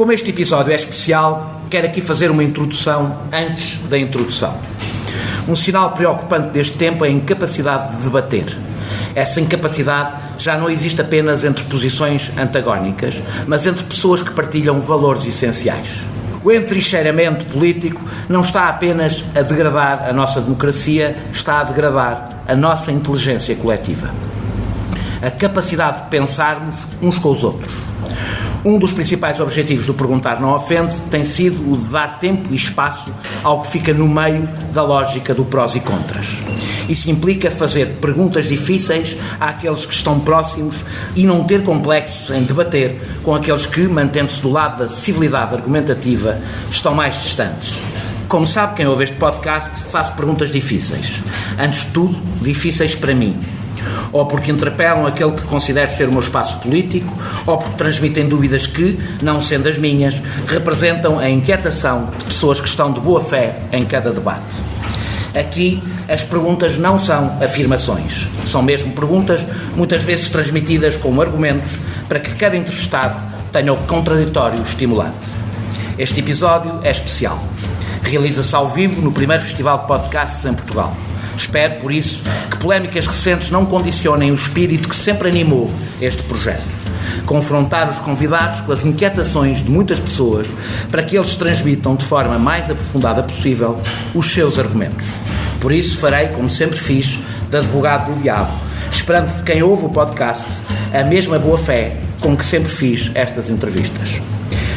Como este episódio é especial, quero aqui fazer uma introdução antes da introdução. Um sinal preocupante deste tempo é a incapacidade de debater. Essa incapacidade já não existe apenas entre posições antagónicas, mas entre pessoas que partilham valores essenciais. O entrincheiramento político não está apenas a degradar a nossa democracia, está a degradar a nossa inteligência coletiva. A capacidade de pensarmos uns com os outros. Um dos principais objetivos do Perguntar Não Ofende tem sido o de dar tempo e espaço ao que fica no meio da lógica do prós e contras. Isso implica fazer perguntas difíceis àqueles que estão próximos e não ter complexos em debater com aqueles que, mantendo-se do lado da civilidade argumentativa, estão mais distantes. Como sabe quem ouve este podcast, faço perguntas difíceis. Antes de tudo, difíceis para mim. Ou porque interpelam aquele que considero ser o meu espaço político, ou porque transmitem dúvidas que, não sendo as minhas, representam a inquietação de pessoas que estão de boa fé em cada debate. Aqui, as perguntas não são afirmações. São mesmo perguntas, muitas vezes transmitidas como argumentos, para que cada entrevistado tenha o contraditório estimulante. Este episódio é especial. Realiza-se ao vivo no primeiro Festival de Podcasts em Portugal. Espero, por isso, que polémicas recentes não condicionem o espírito que sempre animou este projeto. Confrontar os convidados com as inquietações de muitas pessoas para que eles transmitam de forma mais aprofundada possível os seus argumentos. Por isso farei, como sempre fiz, de advogado do diabo, esperando de quem ouve o podcast a mesma boa fé com que sempre fiz estas entrevistas.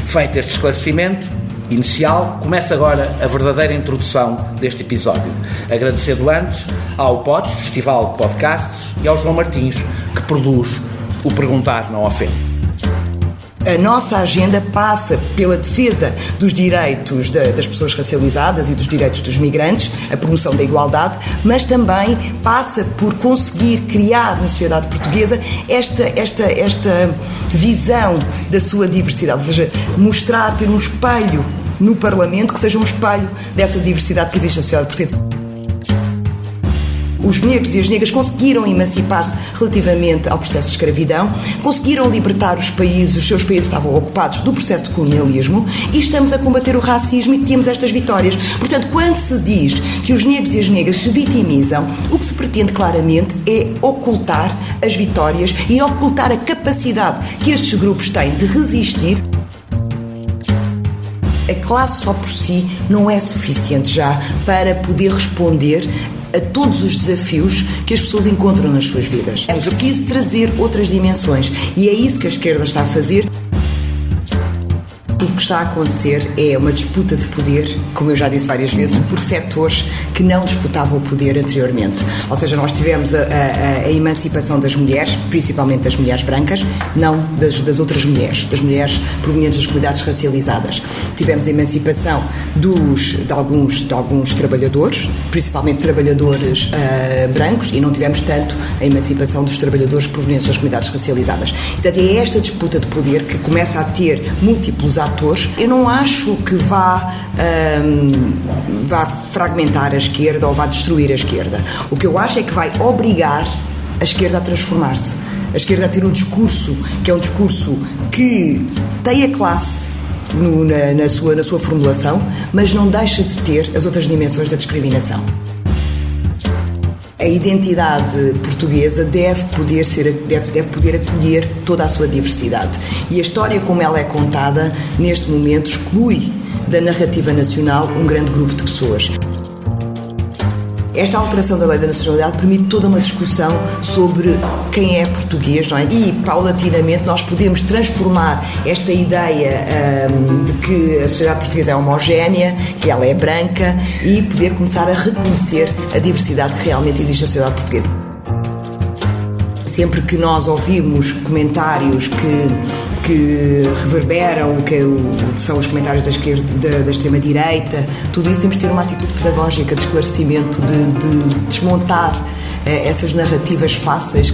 Feito este esclarecimento inicial, começa agora a verdadeira introdução deste episódio. Agradecendo antes ao PODS, Festival de Podcasts, e ao João Martins, que produz o Perguntar Não Ofende. A nossa agenda passa pela defesa dos direitos das pessoas racializadas e dos direitos dos migrantes, a promoção da igualdade, mas também passa por conseguir criar na sociedade portuguesa esta visão da sua diversidade, ou seja, mostrar, ter um espelho no Parlamento que seja um espelho dessa diversidade que existe na sociedade portuguesa. Os negros e as negras conseguiram emancipar-se relativamente ao processo de escravidão, conseguiram libertar os seus países estavam ocupados do processo de colonialismo e estamos a combater o racismo e temos estas vitórias. Portanto, quando se diz que os negros e as negras se vitimizam, o que se pretende claramente é ocultar as vitórias e ocultar a capacidade que estes grupos têm de resistir. A classe só por si não é suficiente já para poder responder a todos os desafios que as pessoas encontram nas suas vidas. É preciso trazer outras dimensões e é isso que a esquerda está a fazer. O que está a acontecer é uma disputa de poder, como eu já disse várias vezes, por setores que não disputavam o poder anteriormente. Ou seja, nós tivemos a emancipação das mulheres, principalmente das mulheres brancas, não das outras mulheres, das mulheres provenientes das comunidades racializadas. Tivemos a emancipação de alguns trabalhadores, principalmente trabalhadores brancos, e não tivemos tanto a emancipação dos trabalhadores provenientes das comunidades racializadas. Portanto, é esta disputa de poder que começa a ter múltiplos atores. Eu não acho que vá fragmentar a esquerda ou vá destruir a esquerda. O que eu acho é que vai obrigar a esquerda a transformar-se. A esquerda a ter um discurso que é um discurso que tem a classe na sua formulação, mas não deixa de ter as outras dimensões da discriminação. A identidade portuguesa deve poder acolher toda a sua diversidade. E a história como ela é contada, neste momento, exclui da narrativa nacional um grande grupo de pessoas. Esta alteração da lei da nacionalidade permite toda uma discussão sobre quem é português, não é? E, paulatinamente, nós podemos transformar esta ideia de que a sociedade portuguesa é homogénea, que ela é branca, e poder começar a reconhecer a diversidade que realmente existe na sociedade portuguesa. Sempre que nós ouvimos comentários que reverberam o que são os comentários da esquerda, da extrema-direita, tudo isso temos de ter uma atitude pedagógica de esclarecimento, de desmontar essas narrativas fáceis.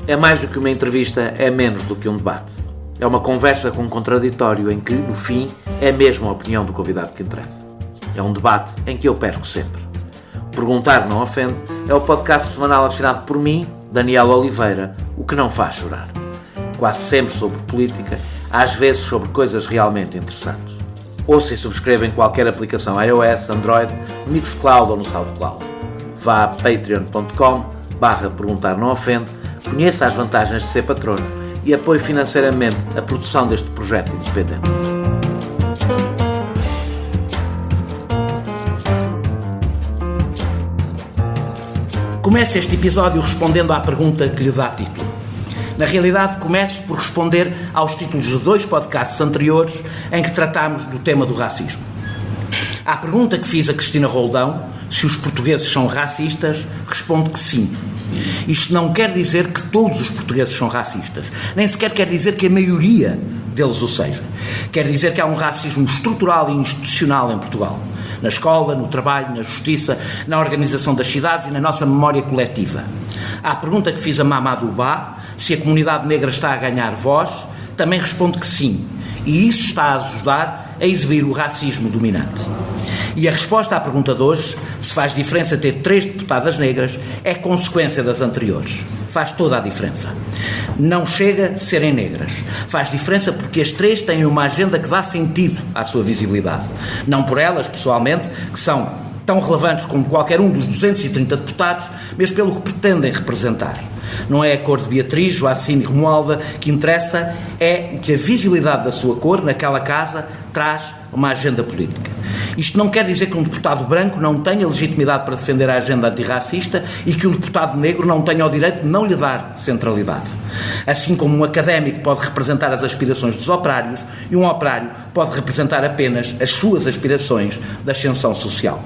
É mais do que uma entrevista, é menos do que um debate. É uma conversa com um contraditório em que, no fim, é mesmo a opinião do convidado que interessa. É um debate em que eu perco sempre. Perguntar Não Ofende é o podcast semanal assinado por mim, Daniel Oliveira, o que não faz chorar. Quase sempre sobre política, às vezes sobre coisas realmente interessantes. Ouça e subscreva em qualquer aplicação iOS, Android, no Mixcloud ou no SoundCloud. Vá a patreon.com/Perguntar Não Ofende, conheça as vantagens de ser patrono e apoie financeiramente a produção deste projeto independente. Começo este episódio respondendo à pergunta que lhe dá título. Na realidade, começo por responder aos títulos de 2 podcasts anteriores em que tratámos do tema do racismo. À pergunta que fiz a Cristina Roldão, se os portugueses são racistas, respondo que sim. Isto não quer dizer que todos os portugueses são racistas, nem sequer quer dizer que a maioria deles o seja. Quer dizer que há um racismo estrutural e institucional em Portugal. Na escola, no trabalho, na justiça, na organização das cidades e na nossa memória coletiva. À pergunta que fiz a Mamadou Ba, se a comunidade negra está a ganhar voz, também respondo que sim. E isso está a ajudar a exibir o racismo dominante. E a resposta à pergunta de hoje, se faz diferença ter 3 deputadas negras, é consequência das anteriores. Faz toda a diferença. Não chega de serem negras. Faz diferença porque as 3 têm uma agenda que dá sentido à sua visibilidade. Não por elas, pessoalmente, que são tão relevantes como qualquer um dos 230 deputados, mas pelo que pretendem representar. Não é a cor de Beatriz, Joacim e Romualda que interessa, é o que a visibilidade da sua cor, naquela casa, traz uma agenda política. Isto não quer dizer que um deputado branco não tenha legitimidade para defender a agenda antirracista e que um deputado negro não tenha o direito de não lhe dar centralidade. Assim como um académico pode representar as aspirações dos operários e um operário pode representar apenas as suas aspirações de ascensão social.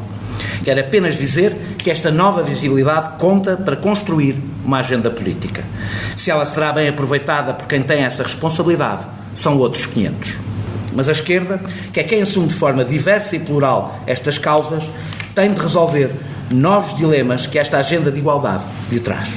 Quero apenas dizer que esta nova visibilidade conta para construir uma agenda política. Se ela será bem aproveitada por quem tem essa responsabilidade, são outros 500. Mas a esquerda, que é quem assume de forma diversa e plural estas causas, tem de resolver novos dilemas que esta agenda de igualdade lhe traz.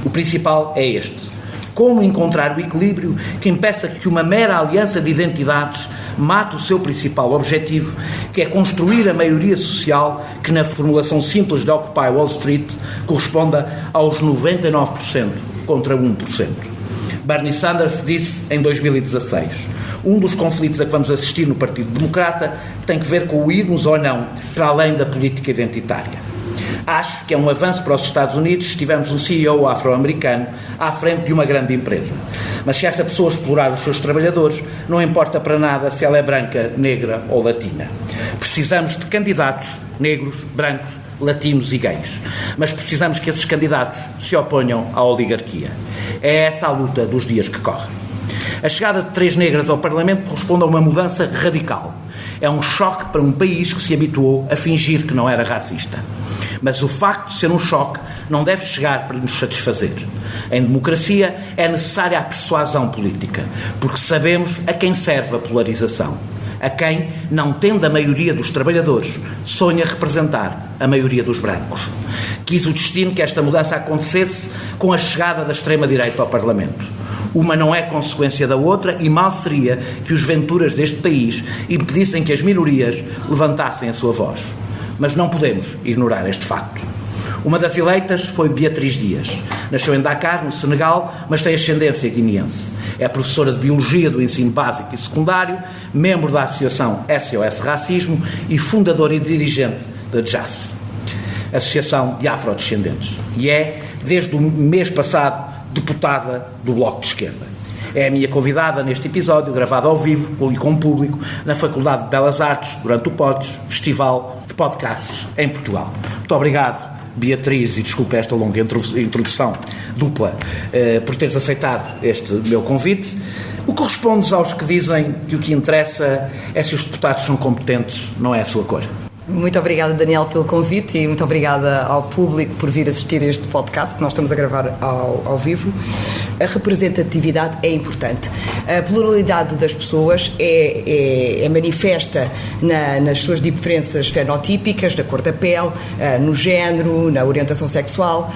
O principal é este: como encontrar o equilíbrio que impeça que uma mera aliança de identidades mate o seu principal objetivo, que é construir a maioria social que, na formulação simples de Occupy Wall Street, corresponda aos 99% contra 1%. Bernie Sanders disse em 2016: um dos conflitos a que vamos assistir no Partido Democrata tem que ver com o irmos ou não para além da política identitária. Acho que é um avanço para os Estados Unidos se tivermos um CEO afro-americano à frente de uma grande empresa. Mas se essa pessoa explorar os seus trabalhadores, não importa para nada se ela é branca, negra ou latina. Precisamos de candidatos negros, brancos, latinos e gays. Mas precisamos que esses candidatos se oponham à oligarquia. É essa a luta dos dias que correm. A chegada de 3 negras ao Parlamento corresponde a uma mudança radical. É um choque para um país que se habituou a fingir que não era racista. Mas o facto de ser um choque não deve chegar para nos satisfazer. Em democracia é necessária a persuasão política, porque sabemos a quem serve a polarização. A quem, não tendo a maioria dos trabalhadores, sonha representar a maioria dos brancos. Quis o destino que esta mudança acontecesse com a chegada da extrema-direita ao Parlamento. Uma não é consequência da outra e mal seria que os venturas deste país impedissem que as minorias levantassem a sua voz. Mas não podemos ignorar este facto. Uma das eleitas foi Beatriz Dias. Nasceu em Dakar, no Senegal, mas tem ascendência guineense. É professora de Biologia do ensino básico e secundário, membro da Associação SOS Racismo e fundadora e dirigente da JAS, Associação de Afrodescendentes. E é, desde o mês passado, deputada do Bloco de Esquerda. É a minha convidada neste episódio, gravado ao vivo e com público, na Faculdade de Belas Artes, durante o PODES, Festival de Podcasts em Portugal. Muito obrigado, Beatriz, e desculpe esta longa introdução dupla, por teres aceitado este meu convite. O que respondes aos que dizem que o que interessa é se os deputados são competentes, não é a sua cor? Muito obrigada, Daniel, pelo convite e muito obrigada ao público por vir assistir a este podcast que nós estamos a gravar ao vivo. a representatividade é importante. A pluralidade das pessoas é manifesta nas suas diferenças fenotípicas, na cor da pele, no género, na orientação sexual,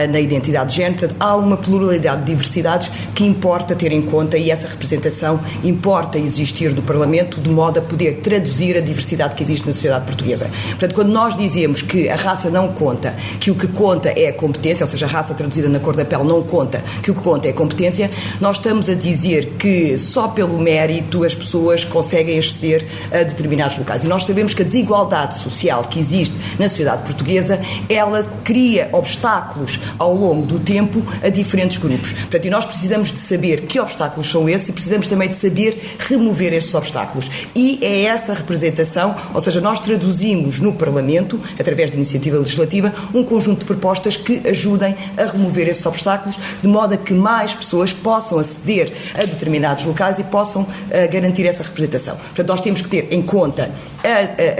na identidade de género. Portanto, há uma pluralidade de diversidades que importa ter em conta, e essa representação importa existir do Parlamento, de modo a poder traduzir a diversidade que existe na sociedade portuguesa. Portanto, quando nós dizemos que a raça não conta, que o que conta é a competência, ou seja, a raça traduzida na cor da pele não conta, que o que conta é a competência, nós estamos a dizer que só pelo mérito as pessoas conseguem aceder a determinados locais. E nós sabemos que a desigualdade social que existe na sociedade portuguesa, ela cria obstáculos ao longo do tempo a diferentes grupos. Portanto, e nós precisamos de saber que obstáculos são esses, e precisamos também de saber remover esses obstáculos. E é essa representação, ou seja, nós traduzimos no Parlamento, através de iniciativa legislativa, um conjunto de propostas que ajudem a remover esses obstáculos, de modo a que mais pessoas possam aceder a determinados locais e possam garantir essa representação. Portanto, nós temos que ter em conta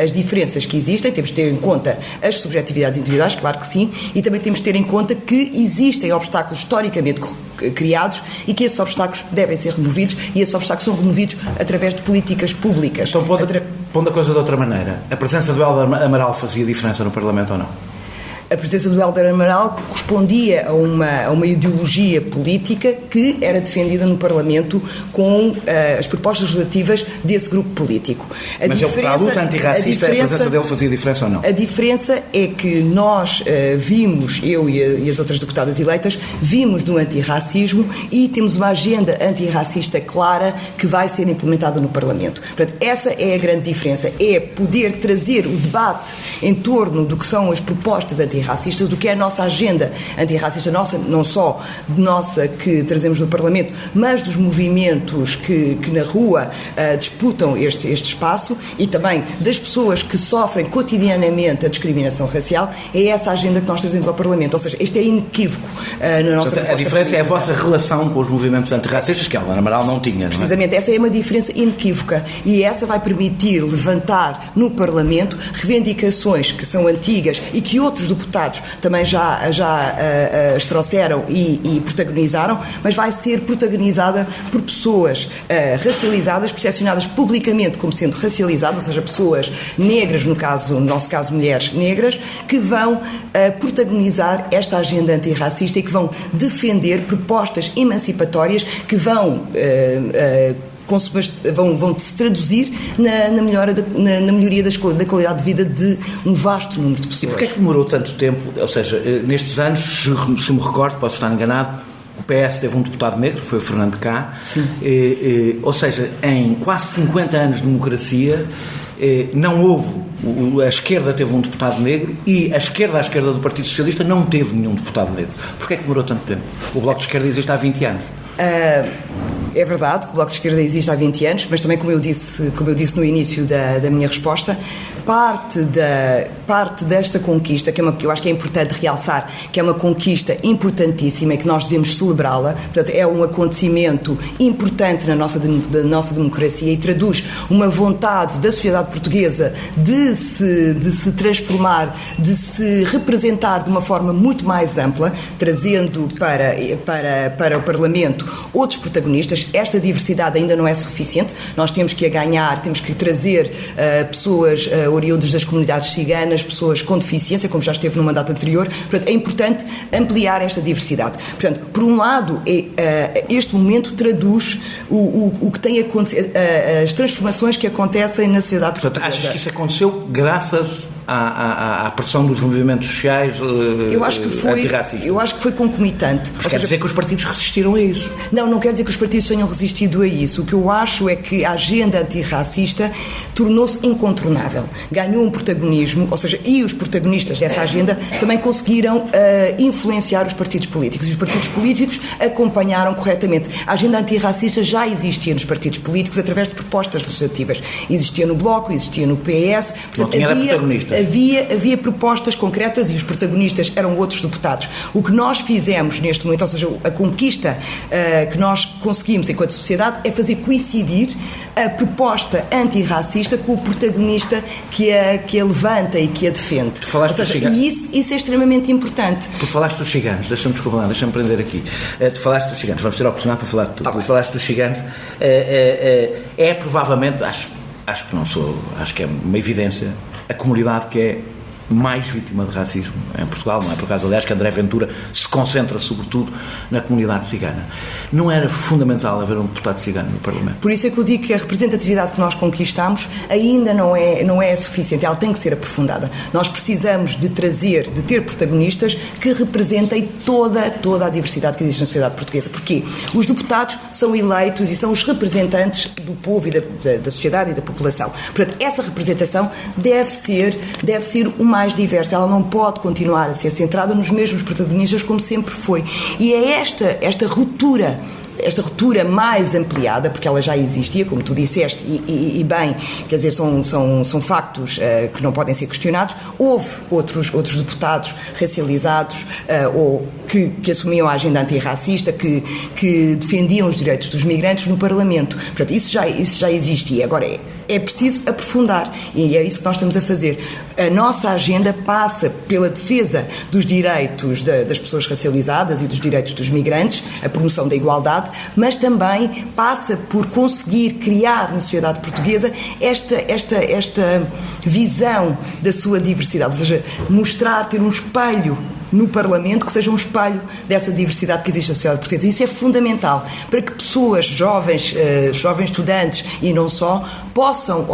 as diferenças que existem, temos que ter em conta as subjetividades individuais, claro que sim, e também temos que ter em conta que existem obstáculos historicamente criados e que esses obstáculos devem ser removidos, e esses obstáculos são removidos através de políticas públicas. Então, pondo a coisa de outra maneira, a presença do Hélder Amaral fazia diferença no Parlamento ou não? A presença do Hélder Amaral correspondia a uma ideologia política que era defendida no Parlamento com as propostas legislativas desse grupo político. Mas para a luta antirracista, a presença dele fazia diferença ou não? A diferença é que nós vimos, eu e as outras deputadas eleitas, vimos do antirracismo e temos uma agenda antirracista clara que vai ser implementada no Parlamento. Portanto, essa é a grande diferença, é poder trazer o debate em torno do que são as propostas antirracistas, do que é a nossa agenda antirracista, não só nossa que trazemos no Parlamento, mas dos movimentos que na rua disputam este espaço, e também das pessoas que sofrem cotidianamente a discriminação racial. É essa a agenda que nós trazemos ao Parlamento, ou seja, isto é inequívoco na nossa proposta. A diferença é a vossa relação com os movimentos antirracistas, que a Hélder Amaral não tinha, não é? Precisamente, essa é uma diferença inequívoca, e essa vai permitir levantar no Parlamento reivindicações que são antigas e que outros deputados também já as trouxeram e protagonizaram, mas vai ser protagonizada por pessoas racializadas, percepcionadas publicamente como sendo racializadas, ou seja, pessoas negras, no nosso caso mulheres negras, que vão protagonizar esta agenda antirracista e que vão defender propostas emancipatórias que vão se traduzir na melhoria da qualidade de vida de um vasto número de pessoas. E porquê é que demorou tanto tempo? Ou seja, nestes anos, se me recordo, posso estar enganado, o PS teve um deputado negro, foi o Fernando Cá. Ou seja, em quase 50 anos de democracia, não houve, a esquerda teve um deputado negro e a esquerda do Partido Socialista não teve nenhum deputado negro. Porquê é que demorou tanto tempo? O Bloco de Esquerda existe há 20 anos. É verdade que o Bloco de Esquerda existe há 20 anos, mas também, como eu disse no início da minha resposta, parte desta conquista, que eu acho que é importante realçar, que é uma conquista importantíssima e que nós devemos celebrá-la. Portanto, é um acontecimento importante da nossa democracia e traduz uma vontade da sociedade portuguesa de se transformar, de se representar de uma forma muito mais ampla, trazendo para o Parlamento outros protagonistas. Esta diversidade ainda não é suficiente, nós temos que a ganhar, temos que trazer pessoas oriundas das comunidades ciganas, pessoas com deficiência, como já esteve no mandato anterior. Portanto, é importante ampliar esta diversidade. Portanto, por um lado, este momento traduz o que tem acontecido, as transformações que acontecem na sociedade portuguesa. Portanto, achas que isso aconteceu graças à pressão dos movimentos sociais antirracistas? Eu acho que foi concomitante. Quer dizer que os partidos resistiram a isso? Não quer dizer que os partidos tenham resistido a isso. O que eu acho é que a agenda antirracista tornou-se incontornável. Ganhou um protagonismo, ou seja, e os protagonistas dessa agenda também conseguiram influenciar os partidos políticos. E os partidos políticos acompanharam corretamente. A agenda antirracista já existia nos partidos políticos através de propostas legislativas. Existia no Bloco, existia no PS. Portanto, não tinha protagonistas. Havia propostas concretas e os protagonistas eram outros deputados. O que nós fizemos neste momento, ou seja, a conquista que nós conseguimos enquanto sociedade é fazer coincidir a proposta antirracista com o protagonista que a levanta e que a defende. E isso é extremamente importante. Tu falaste dos ciganos, deixa-me prender aqui. Tu falaste dos ciganos, vamos ter a oportunidade para falar de tudo. Tu falaste dos ciganos, é provavelmente, acho que é uma evidência, a comunidade que é mais vítima de racismo em Portugal, não é por acaso, aliás, que André Ventura se concentra sobretudo na comunidade cigana. Não era fundamental haver um deputado cigano no Parlamento? Por isso é que eu digo que a representatividade que nós conquistamos ainda não é suficiente, ela tem que ser aprofundada. Nós precisamos de ter protagonistas que representem toda a diversidade que existe na sociedade portuguesa. Porquê? Os deputados são eleitos e são os representantes do povo e da sociedade e da população. Portanto, essa representação deve ser o mais diversa, ela não pode continuar a ser centrada nos mesmos protagonistas como sempre foi. E é esta ruptura mais ampliada, porque ela já existia, como tu disseste, e bem, quer dizer, são factos que não podem ser questionados. Houve outros deputados racializados ou que assumiam a agenda antirracista, que defendiam os direitos dos migrantes no Parlamento. Portanto, isso já existia. Agora é preciso aprofundar e é isso que nós estamos a fazer. A nossa agenda passa pela defesa dos direitos das pessoas racializadas e dos direitos dos migrantes, a promoção da igualdade, mas também passa por conseguir criar na sociedade portuguesa esta visão da sua diversidade, ou seja, ter um espelho no Parlamento que seja um espelho dessa diversidade que existe na sociedade portuguesa. Isso é fundamental para que pessoas, jovens estudantes e não só, possam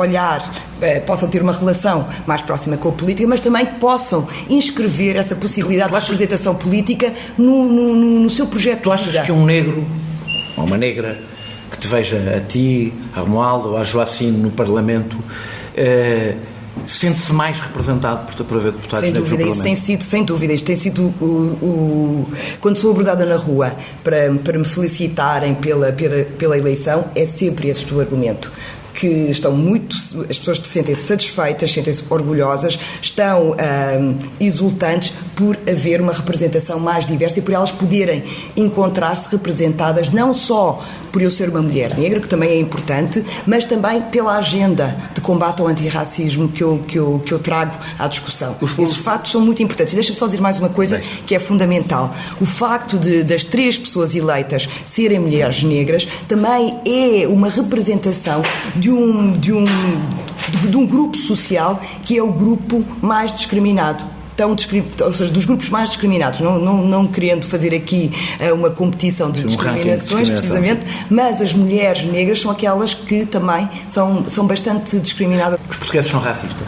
ter uma relação mais próxima com a política, mas também possam inscrever essa possibilidade de representação política no seu projeto. Tu achas que um negro ou uma negra que te veja a ti, a Romualdo ou a Joacine no Parlamento sente-se mais representado por haver deputados negros no Parlamento? Sem dúvida, isso tem sido quando sou abordada na rua para me felicitarem pela eleição, é sempre esse o argumento. Que as pessoas sentem-se satisfeitas, sentem-se orgulhosas, estão exultantes por haver uma representação mais diversa e por elas poderem encontrar-se representadas não só por eu ser uma mulher negra, que também é importante, mas também pela agenda de combate ao antirracismo que eu trago à discussão. Esses factos são muito importantes. Deixa-me só dizer mais uma coisa que é fundamental. O facto das 3 pessoas eleitas serem mulheres negras também é uma representação de um grupo social que é o grupo mais discriminado. Ou seja, dos grupos mais discriminados, não querendo fazer aqui uma competição de discriminações, precisamente, mas as mulheres negras são aquelas que também são bastante discriminadas. Os portugueses são racistas?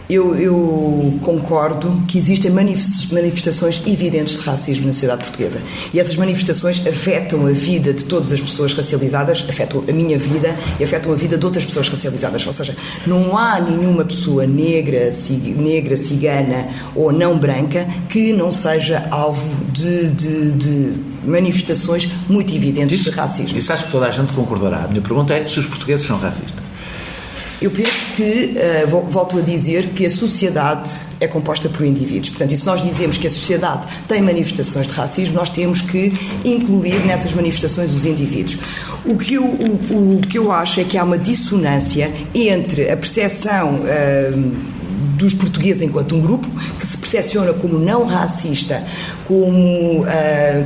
Eu concordo que existem manifestações evidentes de racismo na sociedade portuguesa e essas manifestações afetam a vida de todas as pessoas racializadas, afetam a minha vida e afetam a vida de outras pessoas racializadas, ou seja, não há nenhuma pessoa negra, cigana ou não branca que não seja alvo de manifestações muito evidentes de racismo. Isso acho que toda a gente concordará. A minha pergunta é se os portugueses são racistas. Eu penso que, volto a dizer, que a sociedade é composta por indivíduos. Portanto, e se nós dizemos que a sociedade tem manifestações de racismo, nós temos que incluir nessas manifestações os indivíduos. O que eu acho é que há uma dissonância entre a percepção dos portugueses enquanto um grupo que se percepciona como não racista, como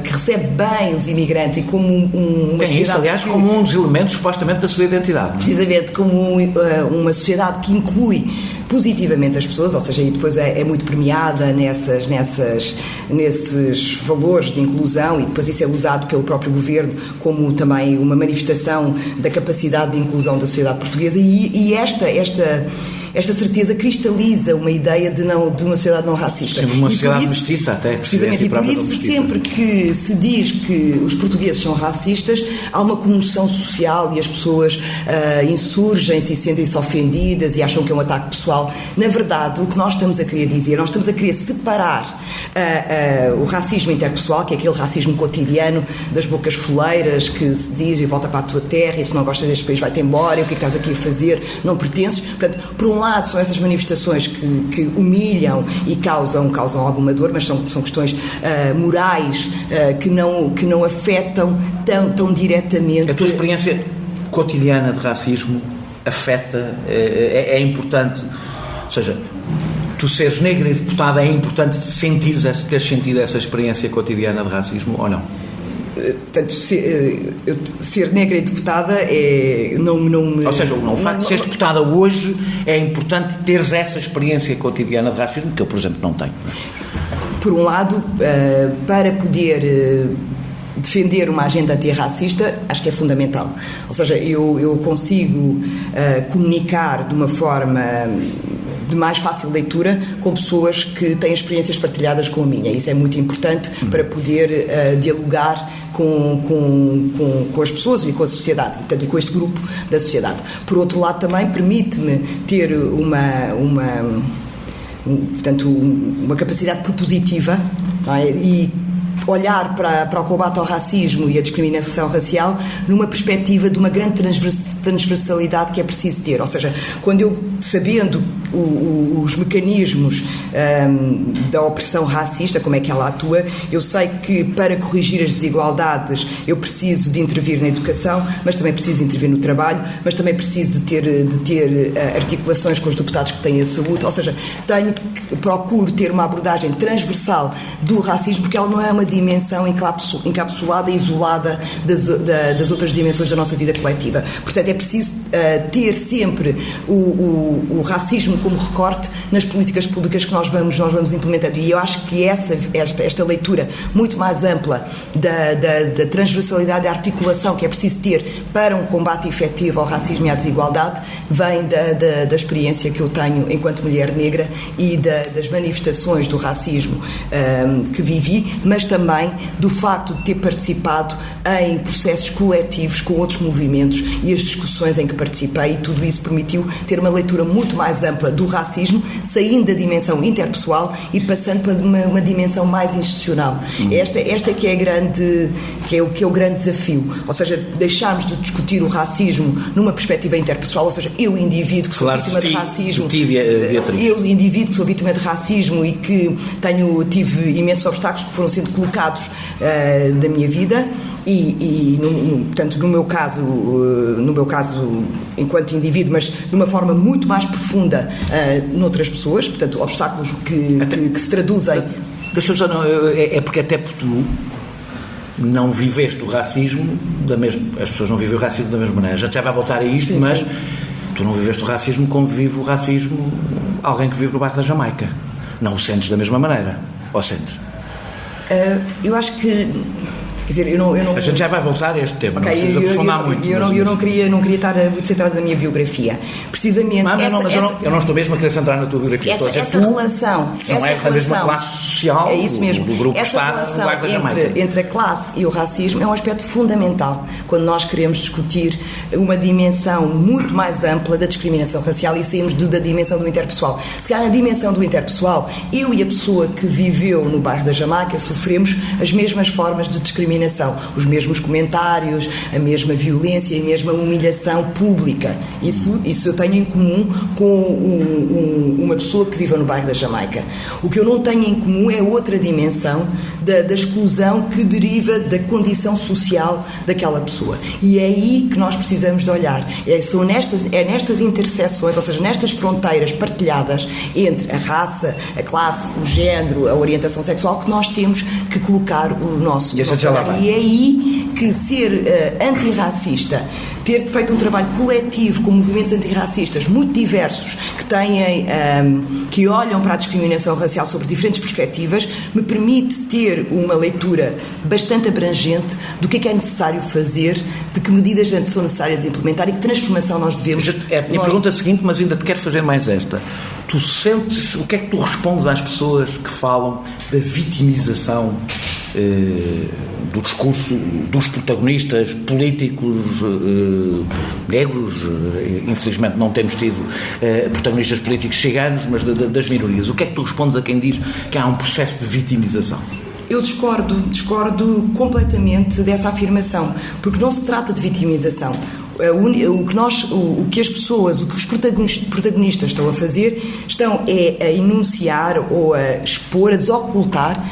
que recebe bem os imigrantes e como uma sociedade... Isso, aliás, como um dos elementos supostamente da sua identidade. Precisamente, como uma sociedade que inclui positivamente as pessoas, ou seja, e depois é muito premiada nesses valores de inclusão e depois isso é usado pelo próprio governo como também uma manifestação da capacidade de inclusão da sociedade portuguesa e esta certeza cristaliza uma ideia de uma sociedade não racista. Sim, uma sociedade mestiça até. Precisamente, e por isso sempre que se diz que os portugueses são racistas, há uma comoção social e as pessoas insurgem-se e sentem-se ofendidas e acham que é um ataque pessoal. Na verdade, o que nós estamos a querer dizer, nós estamos a querer separar o racismo interpessoal, que é aquele racismo cotidiano das bocas foleiras que se diz e volta para a tua terra e se não gostas deste país vai-te embora, e o que é que estás aqui a fazer? Não pertences. Portanto, por um lado, são essas manifestações que humilham e causam alguma dor, mas são questões morais que não afetam tão diretamente. A tua experiência cotidiana de racismo afeta, é importante, ou seja, tu seres negra e deputada, é importante teres sentido essa experiência cotidiana de racismo ou não? Portanto, ser negra e deputada não me... Ou seja, o facto de seres deputada hoje é importante teres essa experiência cotidiana de racismo, que eu, por exemplo, não tenho. Por um lado, para poder defender uma agenda antirracista, acho que é fundamental. Ou seja, eu consigo comunicar de uma forma de mais fácil leitura com pessoas que têm experiências partilhadas com a minha. Isso é muito importante para poder dialogar com as pessoas e com a sociedade, portanto, e com este grupo da sociedade. Por outro lado, também permite-me ter uma capacidade propositiva, não é? E olhar para o combate ao racismo e a discriminação racial numa perspectiva de uma grande transversalidade que é preciso ter. Ou seja, quando eu, sabendo os mecanismos da opressão racista, como é que ela atua, eu sei que para corrigir as desigualdades eu preciso de intervir na educação, mas também preciso intervir no trabalho, mas também preciso de ter articulações com os deputados que têm a saúde. Ou seja, procuro ter uma abordagem transversal do racismo, porque ela não é uma dimensão encapsulada e isolada das outras dimensões da nossa vida coletiva. Portanto, é preciso ter sempre o racismo como recorte nas políticas públicas que nós vamos implementando. E eu acho que esta leitura muito mais ampla da transversalidade e da articulação que é preciso ter para um combate efetivo ao racismo e à desigualdade vem da experiência que eu tenho enquanto mulher negra e das manifestações do racismo que vivi, mas também do facto de ter participado em processos coletivos com outros movimentos e as discussões em que participei, e tudo isso permitiu ter uma leitura muito mais ampla do racismo, saindo da dimensão interpessoal e passando para uma dimensão mais institucional. Esta que é o grande desafio, ou seja, deixarmos de discutir o racismo numa perspectiva interpessoal, ou seja, eu, indivíduo que sou vítima de racismo, eu, indivíduo que sou vítima de racismo e que tive imensos obstáculos que foram sendo colocados na minha vida portanto, no meu caso enquanto indivíduo, mas de uma forma muito mais profunda noutras pessoas, portanto, obstáculos que se traduzem. Deixa-me só, porque até porque tu não viveste o racismo as pessoas não vivem o racismo da mesma maneira. Já vai voltar a isto, sim, mas sim. Tu não viveste o racismo como vive o racismo alguém que vive no bairro da Jamaica. Não o sentes da mesma maneira, ou sentes? Eu acho que, quer dizer, eu não... A gente já vai voltar a este tema, okay, não precisa aprofundar muito. Eu não queria estar muito centrado na minha biografia. Precisamente... Eu não estou mesmo a querer centrar na tua biografia. Essa relação... Não é a mesma classe social é isso mesmo. Do grupo que está no bairro da Jamaica. Entre a classe e o racismo é um aspecto fundamental quando nós queremos discutir uma dimensão muito mais ampla da discriminação racial e saímos da dimensão do interpessoal. Se calhar na dimensão do interpessoal, eu e a pessoa que viveu no bairro da Jamaica sofremos as mesmas formas de discriminação, os comentários, a mesma violência e a mesma humilhação pública. Isso eu tenho em comum com uma pessoa que vive no bairro da Jamaica. O que eu não tenho em comum é outra dimensão da exclusão que deriva da condição social daquela pessoa. E é aí que nós precisamos de olhar. É nestas interseções, ou seja, nestas fronteiras partilhadas entre a raça, a classe, o género, a orientação sexual, que nós temos que colocar o nosso... E é aí que ser antirracista, ter feito um trabalho coletivo com movimentos antirracistas muito diversos, que olham para a discriminação racial sobre diferentes perspectivas, me permite ter uma leitura bastante abrangente do que é necessário fazer, de que medidas são necessárias implementar e que transformação nós devemos... É a minha pergunta seguinte, mas ainda te quero fazer mais esta. Tu sentes... O que é que tu respondes às pessoas que falam da vitimização do discurso dos protagonistas políticos negros? Infelizmente não temos tido protagonistas políticos ciganos, mas das minorias. O que é que tu respondes a quem diz que há um processo de vitimização? Eu discordo completamente dessa afirmação, porque não se trata de vitimização. O que as pessoas, o que os protagonistas estão a fazer, estão a enunciar ou a expor, a desocultar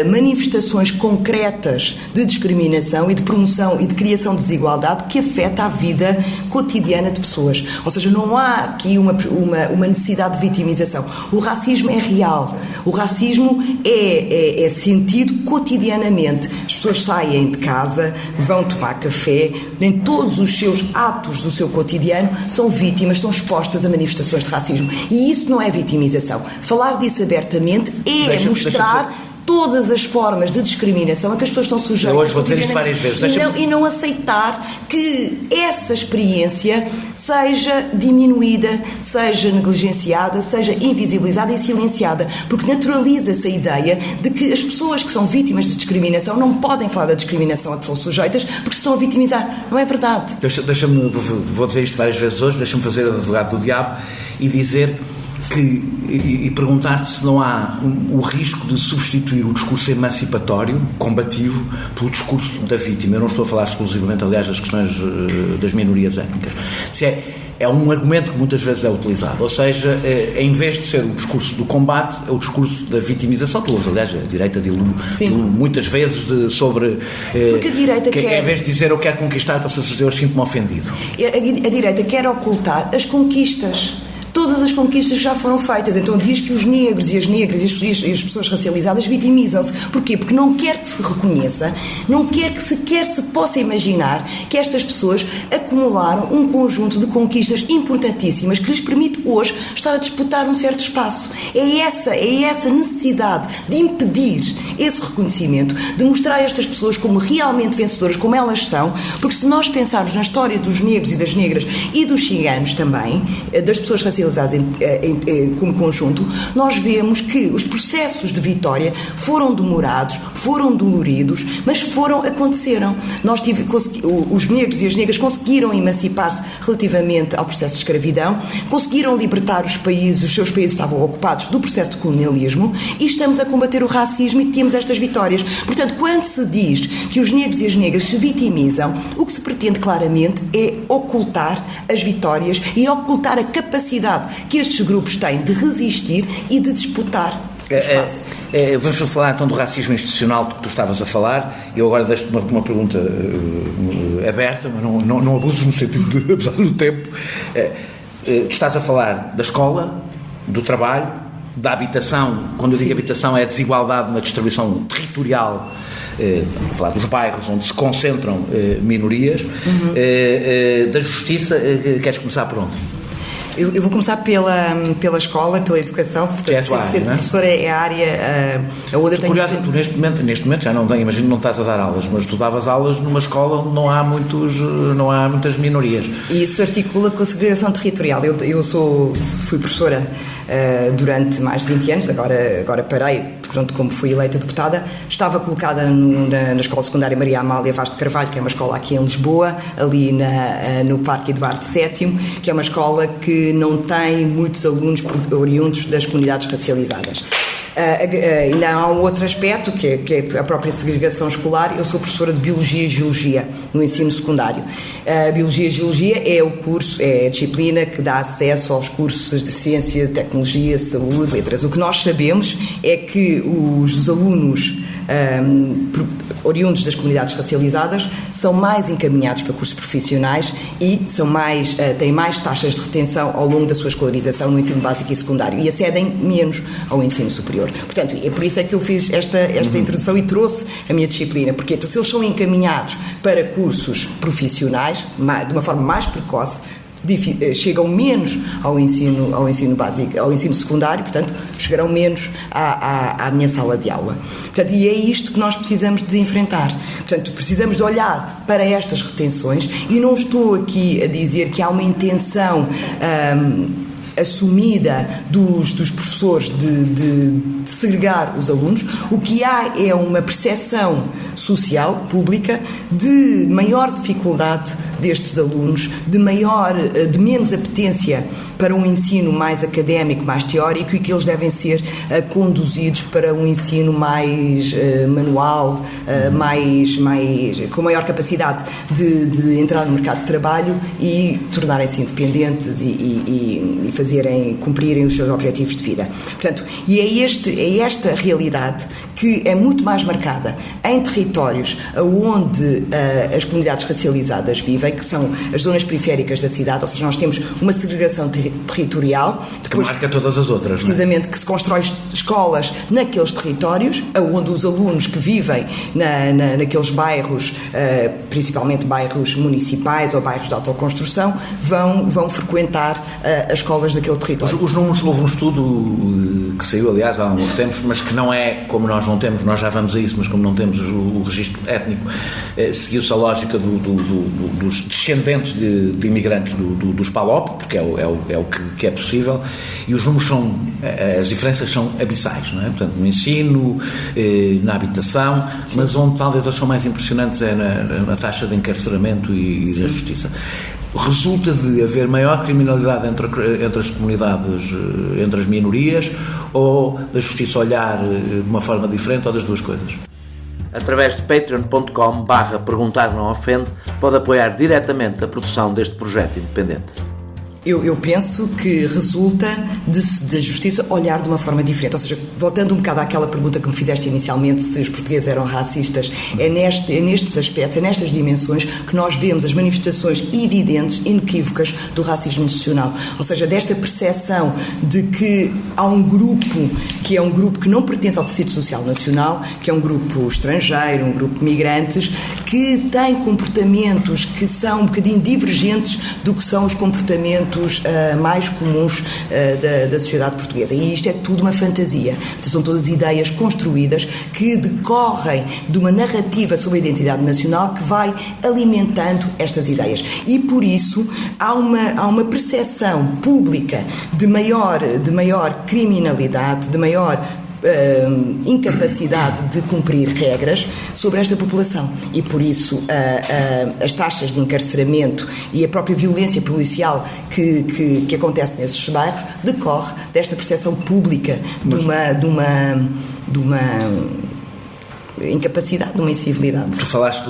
manifestações concretas de discriminação e de promoção e de criação de desigualdade que afeta a vida cotidiana de pessoas. Ou seja, não há aqui uma necessidade de vitimização. O racismo é real. O racismo é sentido cotidianamente. As pessoas saem de casa, vão tomar café, em todos os seus atos do seu cotidiano são vítimas, são expostas a manifestações de racismo. E isso não é vitimização. Falar disso abertamente é mostrar todas as formas de discriminação a que as pessoas estão sujeitas. Eu hoje vou dizer isto várias vezes. E não aceitar que essa experiência seja diminuída, seja negligenciada, seja invisibilizada e silenciada, porque naturaliza-se a ideia de que as pessoas que são vítimas de discriminação não podem falar da discriminação a que são sujeitas porque se estão a vitimizar. Não é verdade. Vou dizer isto várias vezes hoje, deixa-me fazer o advogado do diabo e dizer e perguntar-te se não há o risco de substituir o discurso emancipatório, combativo, pelo discurso da vítima. Eu não estou a falar exclusivamente, aliás, das questões das minorias étnicas. Se é um argumento que muitas vezes é utilizado, ou seja, em vez de ser o discurso do combate, é o discurso da vitimização. Aliás, a direita dilui muitas vezes sobre... Porque a direita quer... Em vez de dizer eu quero conquistar, para se eu sinto-me ofendido. A direita quer ocultar as conquistas. Todas as conquistas já foram feitas. Então diz que os negros e as negras e as pessoas racializadas vitimizam-se. Porquê? Porque não quer que se reconheça, não quer que sequer se possa imaginar que estas pessoas acumularam um conjunto de conquistas importantíssimas que lhes permite hoje estar a disputar um certo espaço. É essa necessidade de impedir esse reconhecimento, de mostrar a estas pessoas como realmente vencedoras, como elas são, porque se nós pensarmos na história dos negros e das negras e dos ciganos também, das pessoas racializadas como conjunto, nós vemos que os processos de vitória foram demorados, foram doloridos, mas aconteceram. Os negros e as negras conseguiram emancipar-se relativamente ao processo de escravidão, conseguiram libertar os seus países estavam ocupados do processo de colonialismo e estamos a combater o racismo e temos estas vitórias. Portanto, quando se diz que os negros e as negras se vitimizam, o que se pretende claramente é ocultar as vitórias e ocultar a capacidade que estes grupos têm de resistir e de disputar o espaço. Vamos falar então do racismo institucional que tu estavas a falar. Eu agora deixo-te uma pergunta aberta, mas não abuses no sentido de abusar do tempo. Tu estás a falar da escola, do trabalho, da habitação. Quando eu digo habitação é a desigualdade na distribuição territorial, vou falar dos bairros onde se concentram minorias, da justiça. Queres começar por onde? Eu vou começar pela escola, pela educação. Portanto, ser professor é a área... a outra tem... Curioso, tu neste momento já não tenho, imagino que não estás a dar aulas, mas tu davas aulas numa escola onde não há muitas minorias. E isso articula com a segregação territorial. Eu fui professora durante mais de 20 anos, agora parei, pronto, como fui eleita deputada. Estava colocada na Escola Secundária Maria Amália Vaz de Carvalho, que é uma escola aqui em Lisboa, ali no Parque Eduardo VII, que é uma escola que não tem muitos alunos oriundos das comunidades racializadas. Ainda há um outro aspecto, que é a própria segregação escolar. Eu sou professora de Biologia e Geologia no ensino secundário. Biologia e Geologia é a disciplina que dá acesso aos cursos de Ciência, Tecnologia, Saúde, Letras. O que nós sabemos é que os alunos oriundos das comunidades racializadas são mais encaminhados para cursos profissionais e têm mais taxas de retenção ao longo da sua escolarização no ensino básico e secundário e acedem menos ao ensino superior. Portanto, é por isso é que eu fiz esta introdução e trouxe a minha disciplina, porque então, se eles são encaminhados para cursos profissionais de uma forma mais precoce, chegam menos ao ensino básico, ao ensino secundário, portanto, chegarão menos à minha sala de aula. Portanto, e é isto que nós precisamos de enfrentar. Portanto, precisamos de olhar para estas retenções e não estou aqui a dizer que há uma intenção assumida dos professores de segregar os alunos. O que há é uma percepção social, pública, de maior dificuldade destes alunos, de menos apetência para um ensino mais académico, mais teórico, e que eles devem ser conduzidos para um ensino mais manual, com maior capacidade de entrar no mercado de trabalho e tornarem-se independentes e cumprirem os seus objetivos de vida. Portanto, e é esta realidade que é muito mais marcada em territórios onde as comunidades racializadas vivem, que são as zonas periféricas da cidade, ou seja, nós temos uma segregação territorial. Depois, que marca todas as outras, precisamente, não é? que se constrói escolas naqueles territórios, onde os alunos que vivem naqueles bairros, principalmente bairros municipais ou bairros de autoconstrução, vão frequentar as escolas daquele território. Os números, houve um estudo que saiu, aliás, há alguns tempos, mas que não é, como nós não temos, nós já vamos a isso, mas como não temos o registro étnico, seguiu-se a lógica dos descendentes de imigrantes dos PALOP, porque é o que é possível, e os números as diferenças são abissais, não é? Portanto, no ensino, na habitação, sim, mas onde talvez elas são mais impressionantes é na taxa de encarceramento e da justiça. Resulta de haver maior criminalidade entre as comunidades, entre as minorias, ou da justiça olhar de uma forma diferente, ou das duas coisas? Através de patreon.com/perguntar não ofende, pode apoiar diretamente a produção deste projeto independente. Eu penso que resulta da justiça olhar de uma forma diferente. Ou seja, voltando um bocado àquela pergunta que me fizeste inicialmente, se os portugueses eram racistas, é nestes aspectos, é nestas dimensões que nós vemos as manifestações evidentes, inequívocas do racismo institucional. Ou seja, desta percepção de que há um grupo que é um grupo que não pertence ao tecido social nacional, que é um grupo estrangeiro, um grupo de migrantes, que tem comportamentos que são um bocadinho divergentes do que são os comportamentos mais comuns da sociedade portuguesa. E isto é tudo uma fantasia. São todas ideias construídas que decorrem de uma narrativa sobre a identidade nacional que vai alimentando estas ideias. E por isso há uma percepção pública de maior criminalidade, de maior incapacidade de cumprir regras sobre esta população, e por isso as taxas de encarceramento e a própria violência policial que acontece nesses bairros decorre desta percepção pública de uma incapacidade, de uma incivilidade. Tu falaste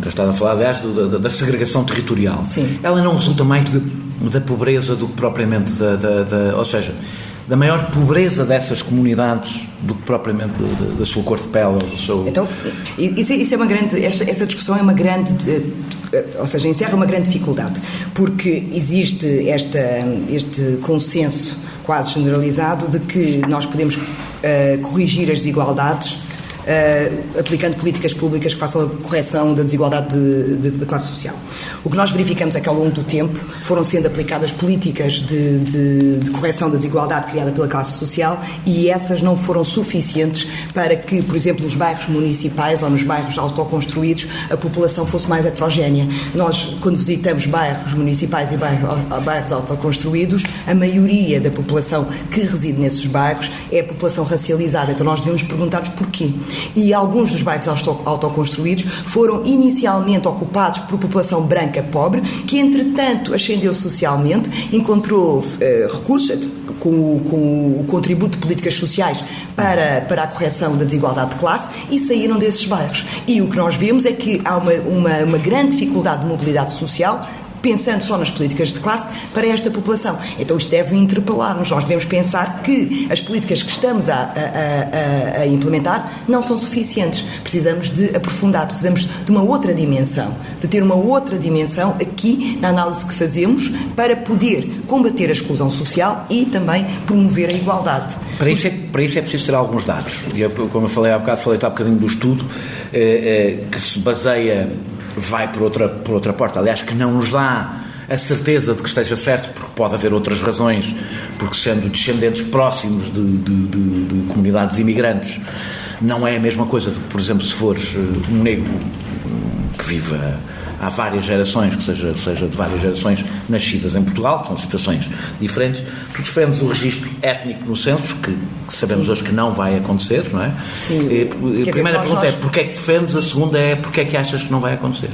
estás a falar, aliás, da segregação territorial. Sim. Ela não resulta mais da pobreza do que propriamente ou seja, da maior pobreza dessas comunidades do que propriamente da sua cor de pele, do seu... Então, isso é uma grande... Essa discussão é uma grande... Ou seja, encerra uma grande dificuldade, porque existe este consenso quase generalizado de que nós podemos corrigir as desigualdades aplicando políticas públicas que façam a correção da desigualdade de classe social. O que nós verificamos é que ao longo do tempo foram sendo aplicadas políticas de correção da desigualdade criada pela classe social, e essas não foram suficientes para que, por exemplo, nos bairros municipais ou nos bairros autoconstruídos a população fosse mais heterogénea. Nós, quando visitamos bairros municipais e bairros autoconstruídos, a maioria da população que reside nesses bairros é a população racializada. Então nós devemos perguntar-nos porquê. E alguns dos bairros autoconstruídos foram inicialmente ocupados por população branca pobre, que entretanto ascendeu socialmente, encontrou recursos com o contributo de políticas sociais para a correção da desigualdade de classe, e saíram desses bairros. E o que nós vemos é que há uma grande dificuldade de mobilidade social, pensando só nas políticas de classe, para esta população. Então isto deve interpelar-nos. Nós devemos pensar que as políticas que estamos a implementar não são suficientes. Precisamos de aprofundar, precisamos de uma outra dimensão, de ter uma outra dimensão aqui na análise que fazemos para poder combater a exclusão social e também promover a igualdade. Para isso é preciso ter alguns dados. E como eu falei há bocadinho do estudo, que se baseia... vai por outra porta, aliás, que não nos dá a certeza de que esteja certo, porque pode haver outras razões, porque sendo descendentes próximos de comunidades imigrantes, não é a mesma coisa do que, por exemplo, se fores um negro que vive há várias gerações, que seja de várias gerações nascidas em Portugal, que são situações diferentes. Tu defendes o registro étnico no censo, que sabemos hoje que não vai acontecer, não é? Sim. A primeira pergunta é porquê é que defendes, a segunda é porquê é que achas que não vai acontecer?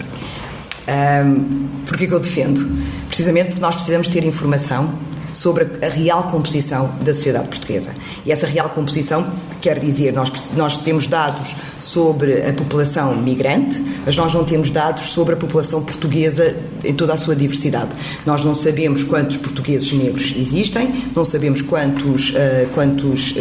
Porquê que eu defendo? Precisamente porque nós precisamos ter informação sobre a real composição da sociedade portuguesa. E essa real composição quer dizer, nós temos dados sobre a população migrante, mas nós não temos dados sobre a população portuguesa em toda a sua diversidade. Nós não sabemos quantos portugueses negros existem, não sabemos quantos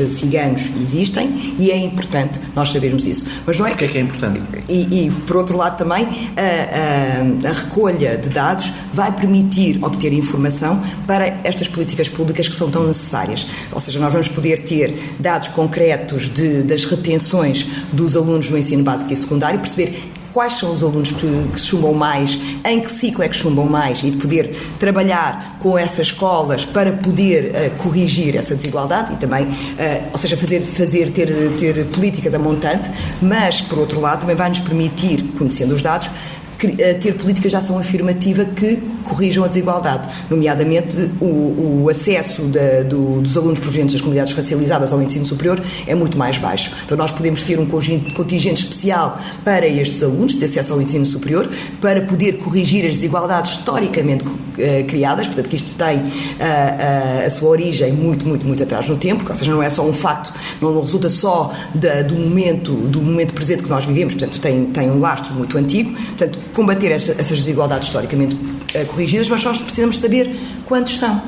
ciganos existem, e é importante nós sabermos isso. Mas não é... Porquê que é importante? E por outro lado também, a recolha de dados vai permitir obter informação para estas políticas públicas que são tão necessárias. Ou seja, nós vamos poder ter dados concretos das retenções dos alunos no ensino básico e secundário, perceber quais são os alunos que chumbam mais, em que ciclo é que chumbam mais, e de poder trabalhar com essas escolas para poder corrigir essa desigualdade e também, ou seja, ter políticas a montante, mas, por outro lado, também vai nos permitir, conhecendo os dados, ter políticas de ação afirmativa que corrijam a desigualdade, nomeadamente o acesso dos alunos provenientes das comunidades racializadas ao ensino superior é muito mais baixo. Então nós podemos ter um contingente especial para estes alunos de acesso ao ensino superior, para poder corrigir as desigualdades historicamente criadas, portanto que isto tem a sua origem muito atrás no tempo, ou seja, não é só um facto, não resulta só do momento presente que nós vivemos, portanto tem um lastro muito antigo, portanto combater essas desigualdades historicamente corrigidas, mas nós precisamos saber quantos são.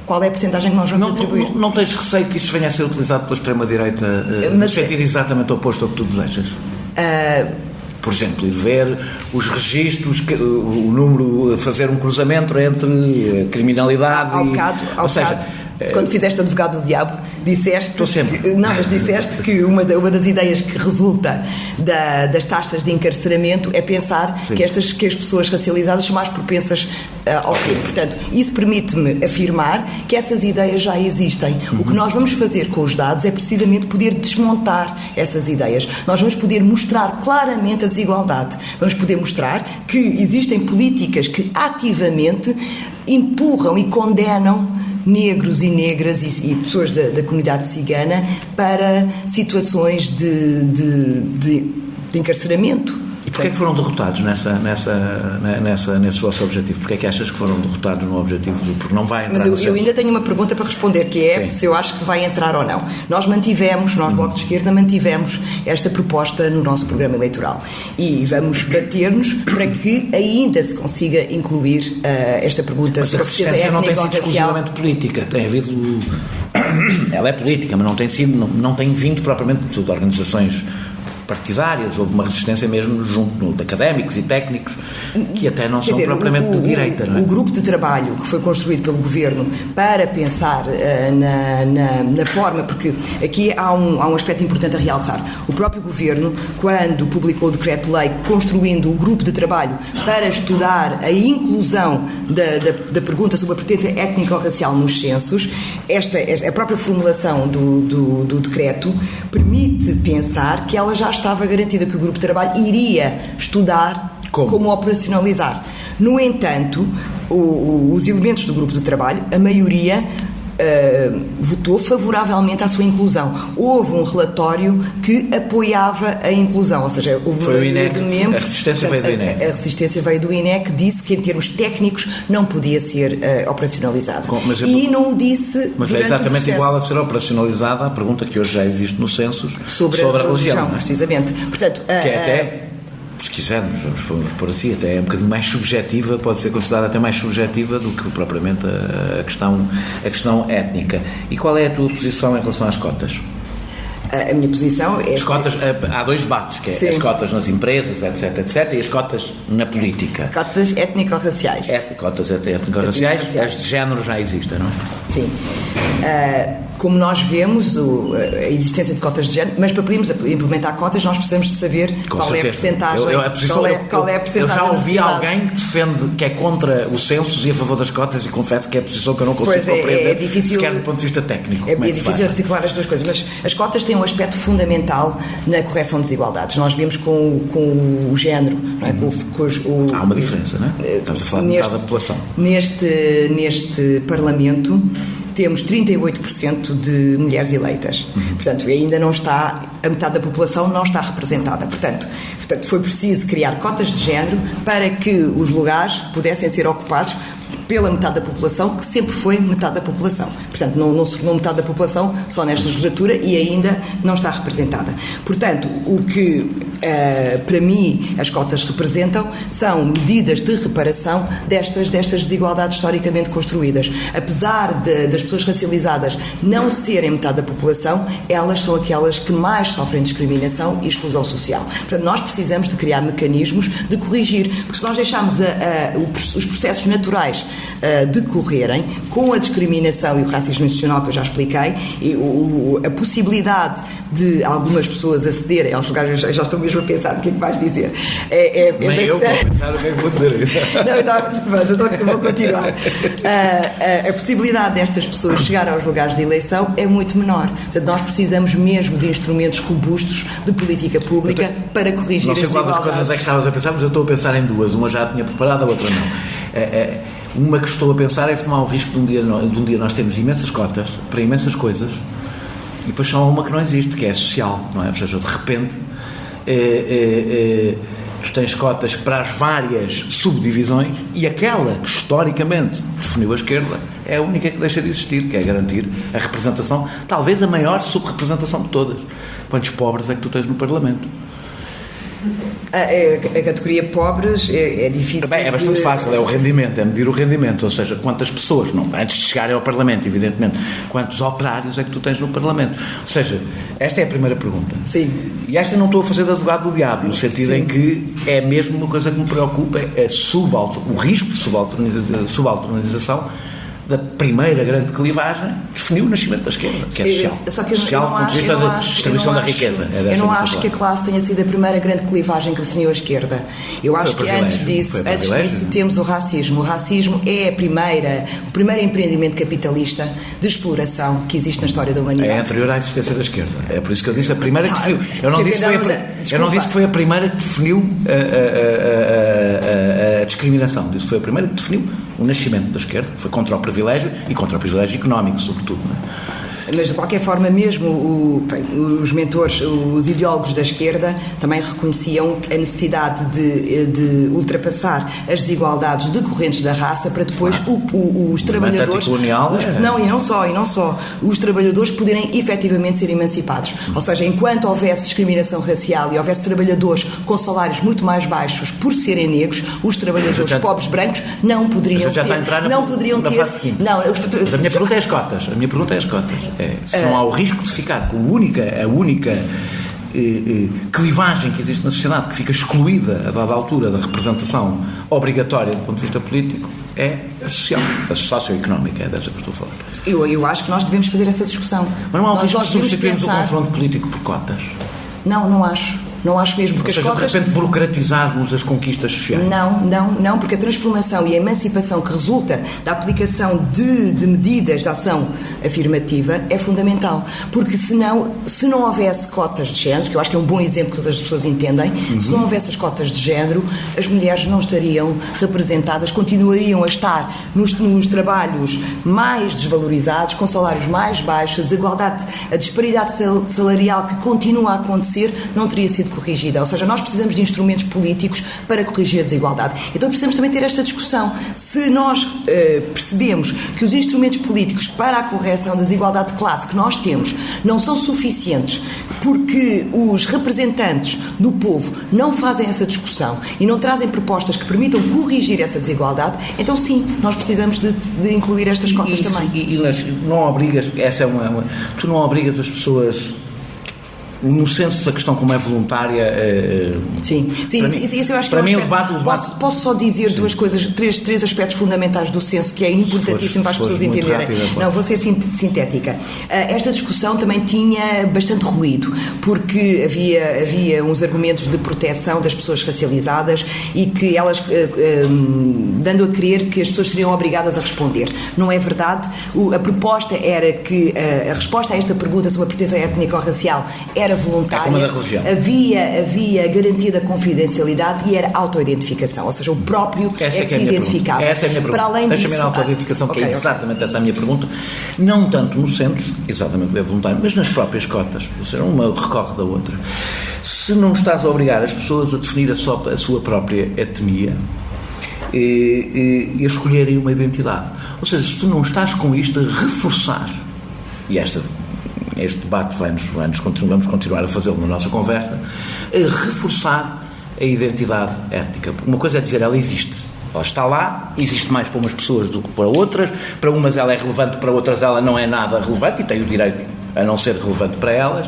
Qual é a percentagem que nós vamos atribuir? Não tens receio que isso venha a ser utilizado pela extrema-direita no sentido exatamente oposto ao que tu desejas? Por exemplo, ir ver os registros, o número, fazer um cruzamento entre criminalidade quando fizeste advogado do diabo, disseste... Estou sempre. Mas disseste que uma das ideias que resulta das taxas de encarceramento é pensar que as pessoas racializadas são mais propensas ao crime. Portanto, isso permite-me afirmar que essas ideias já existem. O que nós vamos fazer com os dados é precisamente poder desmontar essas ideias. Nós vamos poder mostrar claramente a desigualdade. Vamos poder mostrar que existem políticas que ativamente empurram e condenam negros e negras e pessoas da comunidade cigana para situações de encarceramento. E porquê é que foram derrotados nesse vosso objetivo? Porquê é que achas que foram derrotados no objetivo? Porque não vai entrar. Mas eu ainda tenho uma pergunta para responder, que é se eu acho que vai entrar ou não. Nós Bloco de Esquerda, mantivemos esta proposta no nosso programa eleitoral e vamos bater-nos para que ainda se consiga incluir esta pergunta. Mas a resistência não tem sido exclusivamente política, tem havido... Ela é política, mas não tem vindo propriamente de organizações partidárias, houve uma resistência mesmo junto de académicos e técnicos que até não são propriamente de direita, não é? O grupo de trabalho que foi construído pelo Governo para pensar na forma, porque aqui há um aspecto importante a realçar. O próprio Governo, quando publicou o Decreto-Lei construindo o grupo de trabalho para estudar a inclusão da pergunta sobre a pertença étnica ou racial nos censos, a própria formulação do decreto permite pensar que ela já estava garantida, que o grupo de trabalho iria estudar como operacionalizar. No entanto, os elementos do grupo de trabalho, a maioria votou favoravelmente à sua inclusão. Houve um relatório que apoiava a inclusão, ou seja, houve foi o INEC, a resistência veio do INEC. A resistência veio do INEC, disse que em termos técnicos não podia ser operacionalizado. E não o disse. Mas é exatamente igual a ser operacionalizada a pergunta que hoje já existe no census sobre a religião, não é? Precisamente. Portanto, que é até, se quisermos, vamos pôr assim, até é um bocadinho mais subjetiva, pode ser considerada até mais subjetiva do que propriamente a questão étnica. E qual é a tua posição em relação às cotas? A minha posição é... As cotas, há dois debates, que é as cotas nas empresas, etc, e as cotas na política. Cotas étnico-raciais. Cotas étnico-raciais, as de género já existem, não é? Sim. Como nós vemos a existência de cotas de género, mas para podermos implementar cotas nós precisamos de saber qual é a percentagem. Qual é a percentagem. Eu já ouvi alguém que defende, que é contra os censos e a favor das cotas, e confesso que é a posição que eu não consigo compreender, difícil, sequer do ponto de vista técnico. É difícil articular as duas coisas, mas as cotas têm um aspecto fundamental na correção de desigualdades. Nós vemos com o género, não é? Há uma diferença, não é? Estamos a falar de metade da população. Neste Parlamento, temos 38% de mulheres eleitas. Portanto, ainda não está, a metade da população não está representada. Portanto, foi preciso criar cotas de género para que os lugares pudessem ser ocupados pela metade da população, que sempre foi metade da população. Portanto, não se tornou metade da população só nesta legislatura e ainda não está representada. Portanto, o que, para mim, as cotas representam são medidas de reparação destas desigualdades historicamente construídas. Apesar das pessoas racializadas não serem metade da população, elas são aquelas que mais sofrem discriminação e exclusão social. Portanto, nós precisamos de criar mecanismos de corrigir, porque se nós deixarmos os processos naturais decorrerem com a discriminação e o racismo institucional que eu já expliquei, e a possibilidade de algumas pessoas acederem aos lugares, já estou mesmo a pensar o que é que vais dizer. Nem eu vou pensar o que é que vou dizer. Não, vou continuar. A possibilidade destas pessoas chegar aos lugares de eleição é muito menor. Portanto, nós precisamos mesmo de instrumentos robustos de política pública para corrigir as desigualdades. Não sei qual das coisas é que estavas a pensar, mas eu estou a pensar em duas. Uma já tinha preparado, a outra não. Uma que estou a pensar é se não há o risco de um dia nós termos imensas cotas para imensas coisas e depois só há uma que não existe, que é a social, não é? Ou seja, de repente tu tens cotas para as várias subdivisões e aquela que historicamente definiu a esquerda é a única que deixa de existir, que é garantir a representação, talvez a maior subrepresentação de todas. Quantos pobres é que tu tens no Parlamento? A categoria pobres é difícil. Bem, é bastante fácil, é o rendimento, é medir o rendimento, ou seja, quantas pessoas, não, antes de chegarem ao Parlamento, evidentemente, quantos operários é que tu tens no Parlamento. Ou seja, esta é a primeira pergunta. Sim. E esta não estou a fazer de advogado do diabo, no sentido Sim. em que é mesmo uma coisa que me preocupa, é o risco de subalternização da primeira grande clivagem definiu o nascimento da esquerda, que é social. Só que social do ponto de vista da distribuição da riqueza. Eu não acho que a classe tenha sido a primeira grande clivagem que definiu a esquerda. Eu acho que antes disso temos o racismo. O racismo é o primeiro empreendimento capitalista de exploração que existe na história da humanidade. É anterior à existência da esquerda. É por isso que eu disse a primeira que definiu. Eu não disse que foi a primeira que definiu a discriminação. Disse que foi a primeira que definiu o nascimento da esquerda, foi contra o privilégio e contra o privilégio económico, sobretudo. Não é? Mas, de qualquer forma, mesmo os mentores, os ideólogos da esquerda também reconheciam a necessidade de ultrapassar as desigualdades decorrentes da raça para depois os trabalhadores... E não só. Os trabalhadores poderem efetivamente ser emancipados. Ou seja, enquanto houvesse discriminação racial e houvesse trabalhadores com salários muito mais baixos por serem negros, os trabalhadores pobres brancos não poderiam ter... Mas a minha pergunta é as cotas. Se não há o risco de ficar com a única clivagem que existe na sociedade, que fica excluída a dada altura da representação obrigatória do ponto de vista político, é a social, a socioeconómica, é dessa que estou a falar. Eu acho que nós devemos fazer essa discussão. Mas não há o risco de substituirmos o confronto político por cotas? Não acho. Não acho mesmo, porque as cotas... de repente burocratizarmos as conquistas sociais. Não, porque a transformação e a emancipação que resulta da aplicação de medidas de ação afirmativa é fundamental. Porque se não houvesse cotas de género, que eu acho que é um bom exemplo que todas as pessoas entendem, se não houvesse as cotas de género, as mulheres não estariam representadas, continuariam a estar nos trabalhos mais desvalorizados, com salários mais baixos, a disparidade salarial que continua a acontecer não teria sido corrigida, ou seja, nós precisamos de instrumentos políticos para corrigir a desigualdade. Então precisamos também ter esta discussão. Se nós percebemos que os instrumentos políticos para a correção da desigualdade de classe que nós temos não são suficientes porque os representantes do povo não fazem essa discussão e não trazem propostas que permitam corrigir essa desigualdade, então sim, nós precisamos de incluir estas cotas também. E não obrigas, tu não obrigas as pessoas... No senso, a questão como é voluntária... Sim, isso eu acho que para mim o debate... Posso só dizer duas coisas, três aspectos fundamentais do senso que é importantíssimo para as pessoas entenderem. Não, vou ser sintética. Esta discussão também tinha bastante ruído, porque havia uns argumentos de proteção das pessoas racializadas e que elas, dando a crer que as pessoas seriam obrigadas a responder. Não é verdade. A proposta era que a resposta a esta pergunta sobre a pertença étnica ou racial era era voluntária, havia garantia da confidencialidade e era autoidentificação, ou seja, o próprio que se identificava. Essa é a minha pergunta. Para além disso, deixa-me a autoidentificação, que é exatamente essa a minha pergunta, não tanto nos centros, exatamente é voluntário, mas nas próprias cotas, ou seja, uma recorre da outra. Se não estás a obrigar as pessoas a definir a sua própria etnia e a escolherem uma identidade, ou seja, se tu não estás com isto a reforçar, e este debate vamos continuar a fazê-lo na nossa conversa, a reforçar a identidade étnica. Uma coisa é dizer, ela existe, ela está lá, existe mais para umas pessoas do que para outras, para umas ela é relevante, para outras ela não é nada relevante e tem o direito a não ser relevante para elas.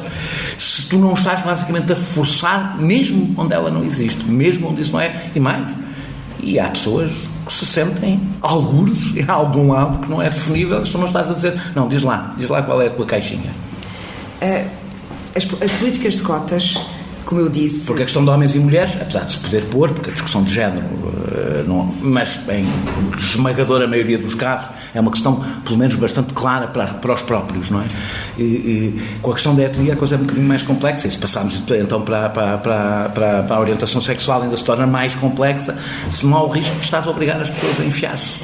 Se tu não estás basicamente a forçar, mesmo onde ela não existe, mesmo onde isso não é, e mais, e há pessoas que se sentem algures em algum lado que não é definível, se tu não estás a dizer, não, diz lá qual é a tua caixinha. As políticas de cotas, como eu disse... Porque a questão de homens e mulheres, apesar de se poder pôr, porque a discussão de género, não, mas em esmagadora maioria dos casos, é uma questão, pelo menos, bastante clara para os próprios, não é? E com a questão da etnia a coisa é um bocadinho mais complexa, e se passarmos então para a orientação sexual ainda se torna mais complexa, se não há o risco de estás a obrigar as pessoas a enfiar-se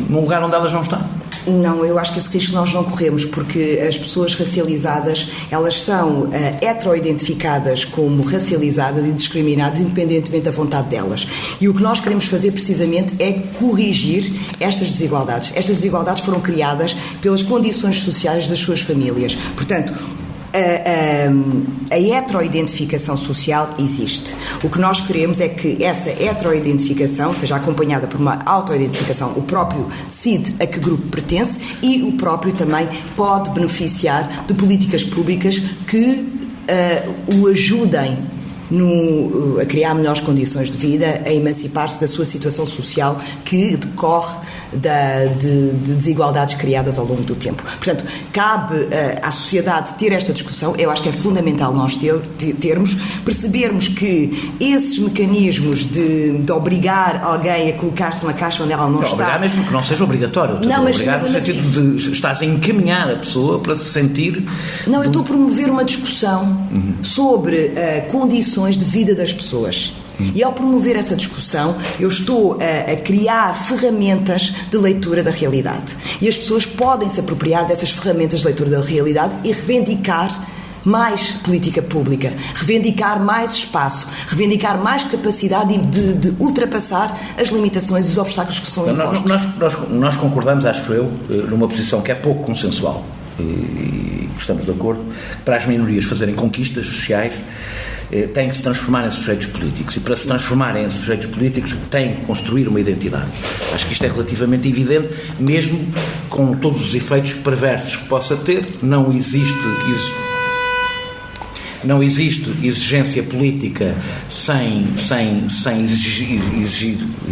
num lugar onde elas não estão. Não, eu acho que esse risco nós não corremos, porque as pessoas racializadas, elas são heteroidentificadas como racializadas e discriminadas independentemente da vontade delas. E o que nós queremos fazer precisamente é corrigir estas desigualdades. Estas desigualdades foram criadas pelas condições sociais das suas famílias. Portanto, a heteroidentificação social existe. O que nós queremos é que essa heteroidentificação seja acompanhada por uma autoidentificação. O próprio decide a que grupo pertence e o próprio também pode beneficiar de políticas públicas que o ajudem a criar melhores condições de vida, a emancipar-se da sua situação social que decorre de desigualdades criadas ao longo do tempo. Portanto, cabe à sociedade ter esta discussão. Eu acho que é fundamental nós percebermos que esses mecanismos de obrigar alguém a colocar-se numa caixa onde ela não está... Obrigar mesmo que não seja obrigatório. Obrigar no sentido de estás a encaminhar a pessoa para se sentir... Não, eu estou a promover uma discussão sobre condições de vida das pessoas. E ao promover essa discussão, eu estou a criar ferramentas de leitura da realidade. E as pessoas podem se apropriar dessas ferramentas de leitura da realidade e reivindicar mais política pública, reivindicar mais espaço, reivindicar mais capacidade de ultrapassar as limitações e os obstáculos que são impostos. Nós concordamos, acho eu, numa posição que é pouco consensual, e estamos de acordo, para as minorias fazerem conquistas sociais têm que se transformar em sujeitos políticos, e para se transformarem em sujeitos políticos têm que construir uma identidade. Acho que isto é relativamente evidente, mesmo com todos os efeitos perversos que possa ter. Não existe exigência política sem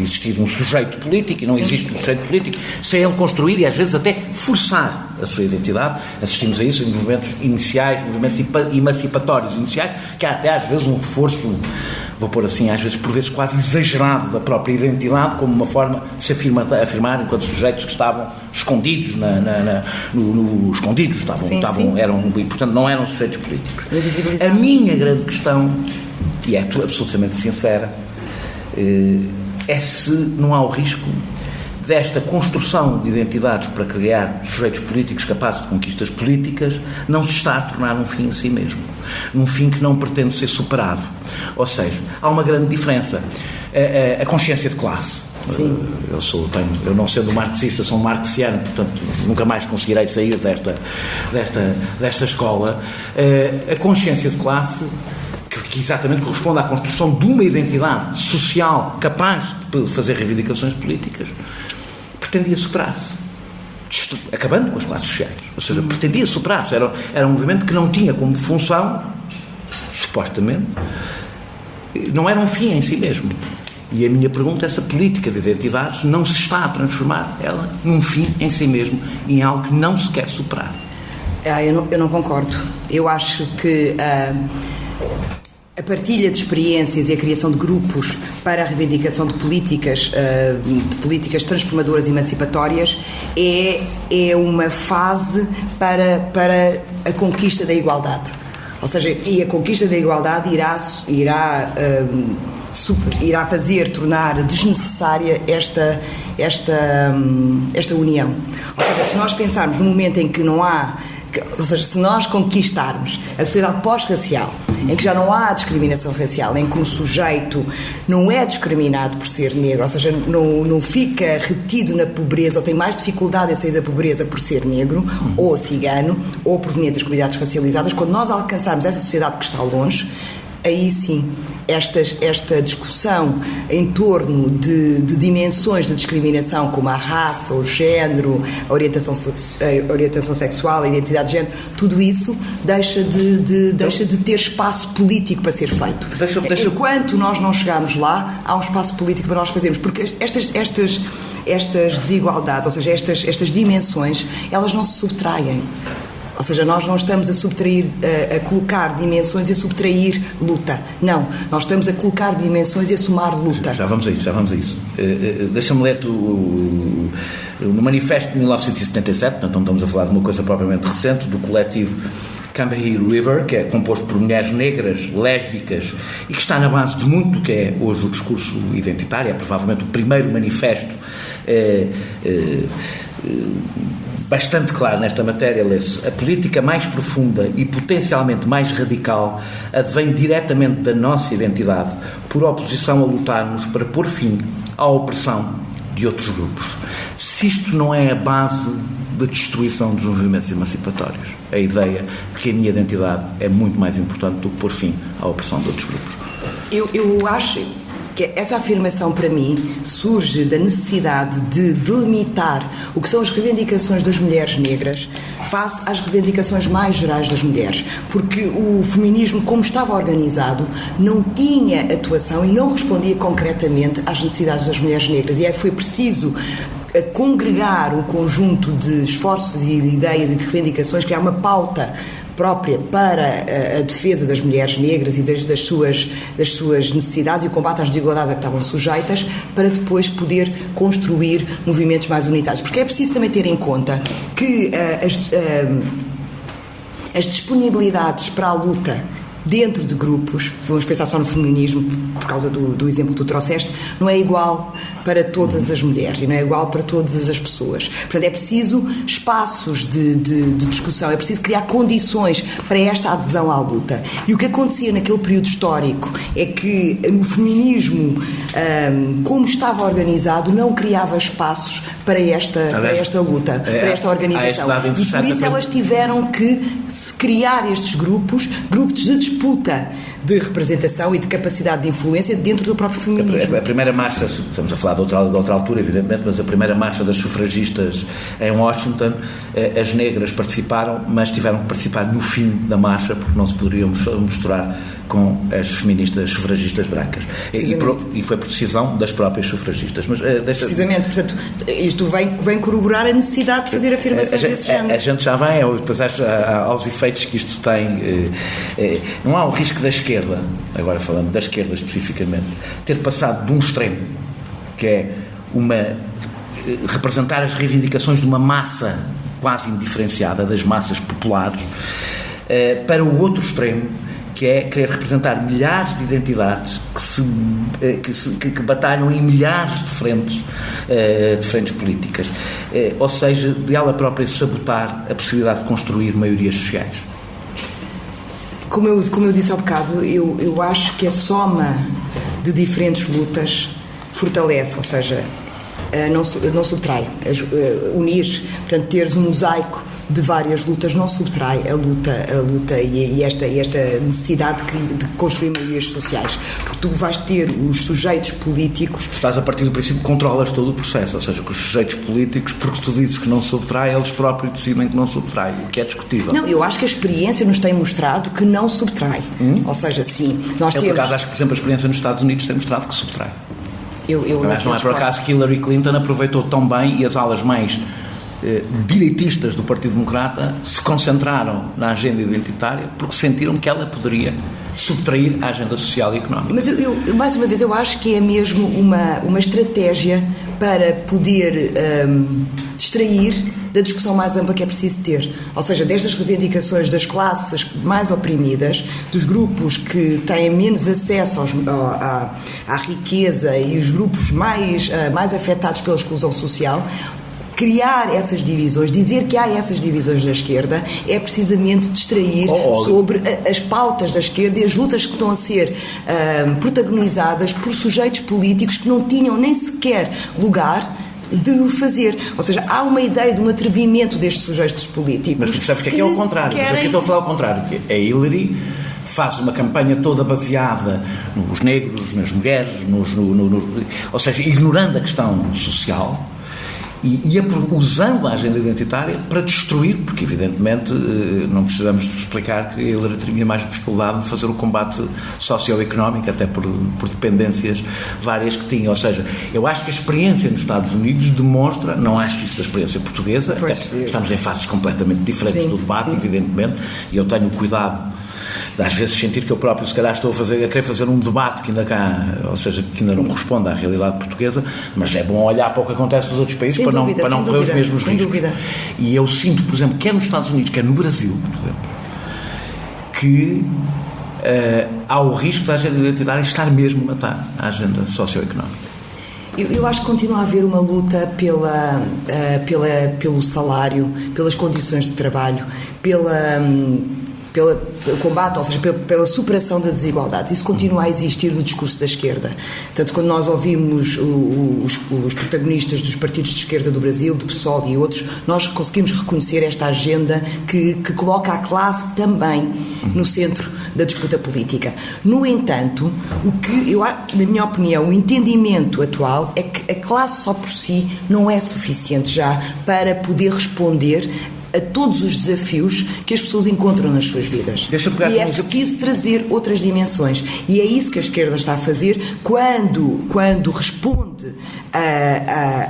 existir um sujeito político, e não existe um sujeito político sem ele construir e às vezes até forçar a sua identidade. Assistimos a isso em movimentos iniciais, movimentos emancipatórios iniciais, que há até às vezes um reforço, vou pôr assim, às vezes por vezes quase exagerado da própria identidade, como uma forma de se afirmar enquanto sujeitos que estavam escondidos e portanto não eram sujeitos políticos. A minha grande questão, e é absolutamente sincera, é se não há o risco desta construção de identidades para criar sujeitos políticos capazes de conquistas políticas não se está a tornar um fim em si mesmo, num fim que não pretende ser superado. Ou seja, há uma grande diferença. A consciência de classe. Eu não sendo marxista, sou um marxiano, portanto nunca mais conseguirei sair desta escola. A consciência de classe, que exatamente corresponde à construção de uma identidade social capaz de fazer reivindicações políticas, pretendia superar-se, acabando com as classes sociais. Ou seja, pretendia superar-se. Era um movimento que não tinha como função, supostamente, não era um fim em si mesmo. E a minha pergunta é se a política de identidades não se está a transformar ela num fim em si mesmo, em algo que não se quer superar. Eu não concordo. Eu acho que a partilha de experiências e a criação de grupos para a reivindicação de políticas transformadoras e emancipatórias é uma fase para a conquista da igualdade. Ou seja, e a conquista da igualdade irá tornar desnecessária esta união. Ou seja, se nós pensarmos no momento em que não há, ou seja, se nós conquistarmos a sociedade pós-racial, em que já não há discriminação racial, em que o sujeito não é discriminado por ser negro, ou seja, não fica retido na pobreza ou tem mais dificuldade em sair da pobreza por ser negro, ou cigano, ou proveniente das comunidades racializadas, quando nós alcançarmos essa sociedade que está longe, aí sim, esta discussão em torno de dimensões de discriminação como a raça, o género, a orientação sexual, a identidade de género, tudo isso deixa de ter espaço político para ser feito. Enquanto nós não chegarmos lá, há um espaço político para nós fazermos, porque estas desigualdades, ou seja, estas dimensões, elas não se subtraem. Ou seja, nós não estamos a colocar dimensões e a subtrair luta. Não, nós estamos a colocar dimensões e a somar luta. Já vamos a isso. Deixa-me ler no manifesto de 1977, portanto não estamos a falar de uma coisa propriamente recente, do coletivo Combahee River, que é composto por mulheres negras, lésbicas, e que está na base de muito do que é hoje o discurso identitário. É provavelmente o primeiro manifesto bastante claro nesta matéria. Lê-se: a política mais profunda e potencialmente mais radical advém diretamente da nossa identidade, por oposição a lutarmos para pôr fim à opressão de outros grupos. Se isto não é a base da destruição dos movimentos emancipatórios, a ideia de que a minha identidade é muito mais importante do que pôr fim à opressão de outros grupos. Eu acho que essa afirmação, para mim, surge da necessidade de delimitar o que são as reivindicações das mulheres negras face às reivindicações mais gerais das mulheres, porque o feminismo, como estava organizado, não tinha atuação e não respondia concretamente às necessidades das mulheres negras, e foi preciso congregar um conjunto de esforços e de ideias e de reivindicações, criar uma pauta própria para a defesa das mulheres negras e das suas necessidades e o combate às desigualdades a que estavam sujeitas, para depois poder construir movimentos mais unitários. Porque é preciso também ter em conta que as disponibilidades para a luta dentro de grupos, vamos pensar só no feminismo, por causa do exemplo que tu trouxeste, não é igual para todas as mulheres e não é igual para todas as pessoas. Portanto, é preciso espaços de discussão, é preciso criar condições para esta adesão à luta. E o que acontecia naquele período histórico é que o feminismo, como estava organizado, não criava espaços para esta luta, para esta organização. E por isso elas tiveram que criar estes grupos de disputa de representação e de capacidade de influência dentro do próprio feminismo. A primeira marcha, estamos a falar de outra altura, evidentemente, mas a primeira marcha das sufragistas em Washington, as negras participaram, mas tiveram que participar no fim da marcha, porque não se poderiam misturar com as feministas sufragistas brancas. E foi por decisão das próprias sufragistas. Mas, precisamente, portanto, isto vem corroborar a necessidade de fazer afirmações desse género. A gente já vem, depois aos efeitos que isto tem. Não há o risco da esquerda, agora falando da esquerda especificamente, ter passado de um extremo, que é representar as reivindicações de uma massa quase indiferenciada, das massas populares, para o outro extremo, que é querer representar milhares de identidades que batalham em milhares de frentes políticas, ou seja, de ela própria sabotar a possibilidade de construir maiorias sociais. Como eu disse há bocado, eu acho que a soma de diferentes lutas fortalece, ou seja, não subtrai. Unir, portanto, teres um mosaico de várias lutas não subtrai a luta e esta necessidade de construir maiorias sociais, porque tu vais ter os sujeitos políticos. Estás a partir do princípio que controlas todo o processo, ou seja, que os sujeitos políticos, porque tu dizes que não subtrai, eles próprios decidem que não subtrai, o que é discutível. Não, eu acho que a experiência nos tem mostrado que não subtrai. Ou seja, sim, nós temos... por acaso acho que, por exemplo, a experiência nos Estados Unidos tem mostrado que subtrai. Mas não é por acaso que Hillary Clinton aproveitou tão bem, e as alas mais direitistas do Partido Democrata se concentraram na agenda identitária porque sentiram que ela poderia subtrair a agenda social e económica. Mas eu mais uma vez, eu acho que é mesmo uma estratégia para poder distrair da discussão mais ampla que é preciso ter. Ou seja, destas reivindicações das classes mais oprimidas, dos grupos que têm menos acesso à riqueza e os grupos mais afetados pela exclusão social. Criar essas divisões, dizer que há essas divisões na esquerda é precisamente distrair sobre as pautas da esquerda e as lutas que estão a ser protagonizadas por sujeitos políticos que não tinham nem sequer lugar de o fazer. Ou seja, há uma ideia de um atrevimento destes sujeitos políticos. Mas percebes que aqui é o contrário. Mas aqui estou a falar ao contrário. Que a Hillary faz uma campanha toda baseada nos negros, nas mulheres, ou seja, ignorando a questão social, e usando a agenda identitária para destruir, porque evidentemente não precisamos explicar que ele teria mais dificuldade de fazer o combate socioeconómico, até por dependências várias que tinha. Ou seja, eu acho que a experiência nos Estados Unidos demonstra, não acho isso da experiência portuguesa, até estamos em fases completamente diferentes do debate, evidentemente, e eu tenho cuidado de às vezes sentir que eu próprio se calhar estou a querer fazer um debate que ainda cá, ou seja, que ainda não corresponde à realidade portuguesa, mas é bom olhar para o que acontece nos outros países para não correr os mesmos riscos. E eu sinto, por exemplo, quer nos Estados Unidos, quer no Brasil, por exemplo, que há o risco da agenda identitária estar mesmo a matar a agenda socioeconómica. Eu acho que continua a haver uma luta pelo salário, pelas condições de trabalho, pelo combate, ou seja, pela superação das desigualdades. Isso continua a existir no discurso da esquerda. Portanto, quando nós ouvimos os protagonistas dos partidos de esquerda do Brasil, do PSOL e outros, nós conseguimos reconhecer esta agenda que coloca a classe também no centro da disputa política. No entanto, na minha opinião, o entendimento atual é que a classe só por si não é suficiente já para poder responder a todos os desafios que as pessoas encontram nas suas vidas. E é preciso trazer outras dimensões. E é isso que a esquerda está a fazer quando responde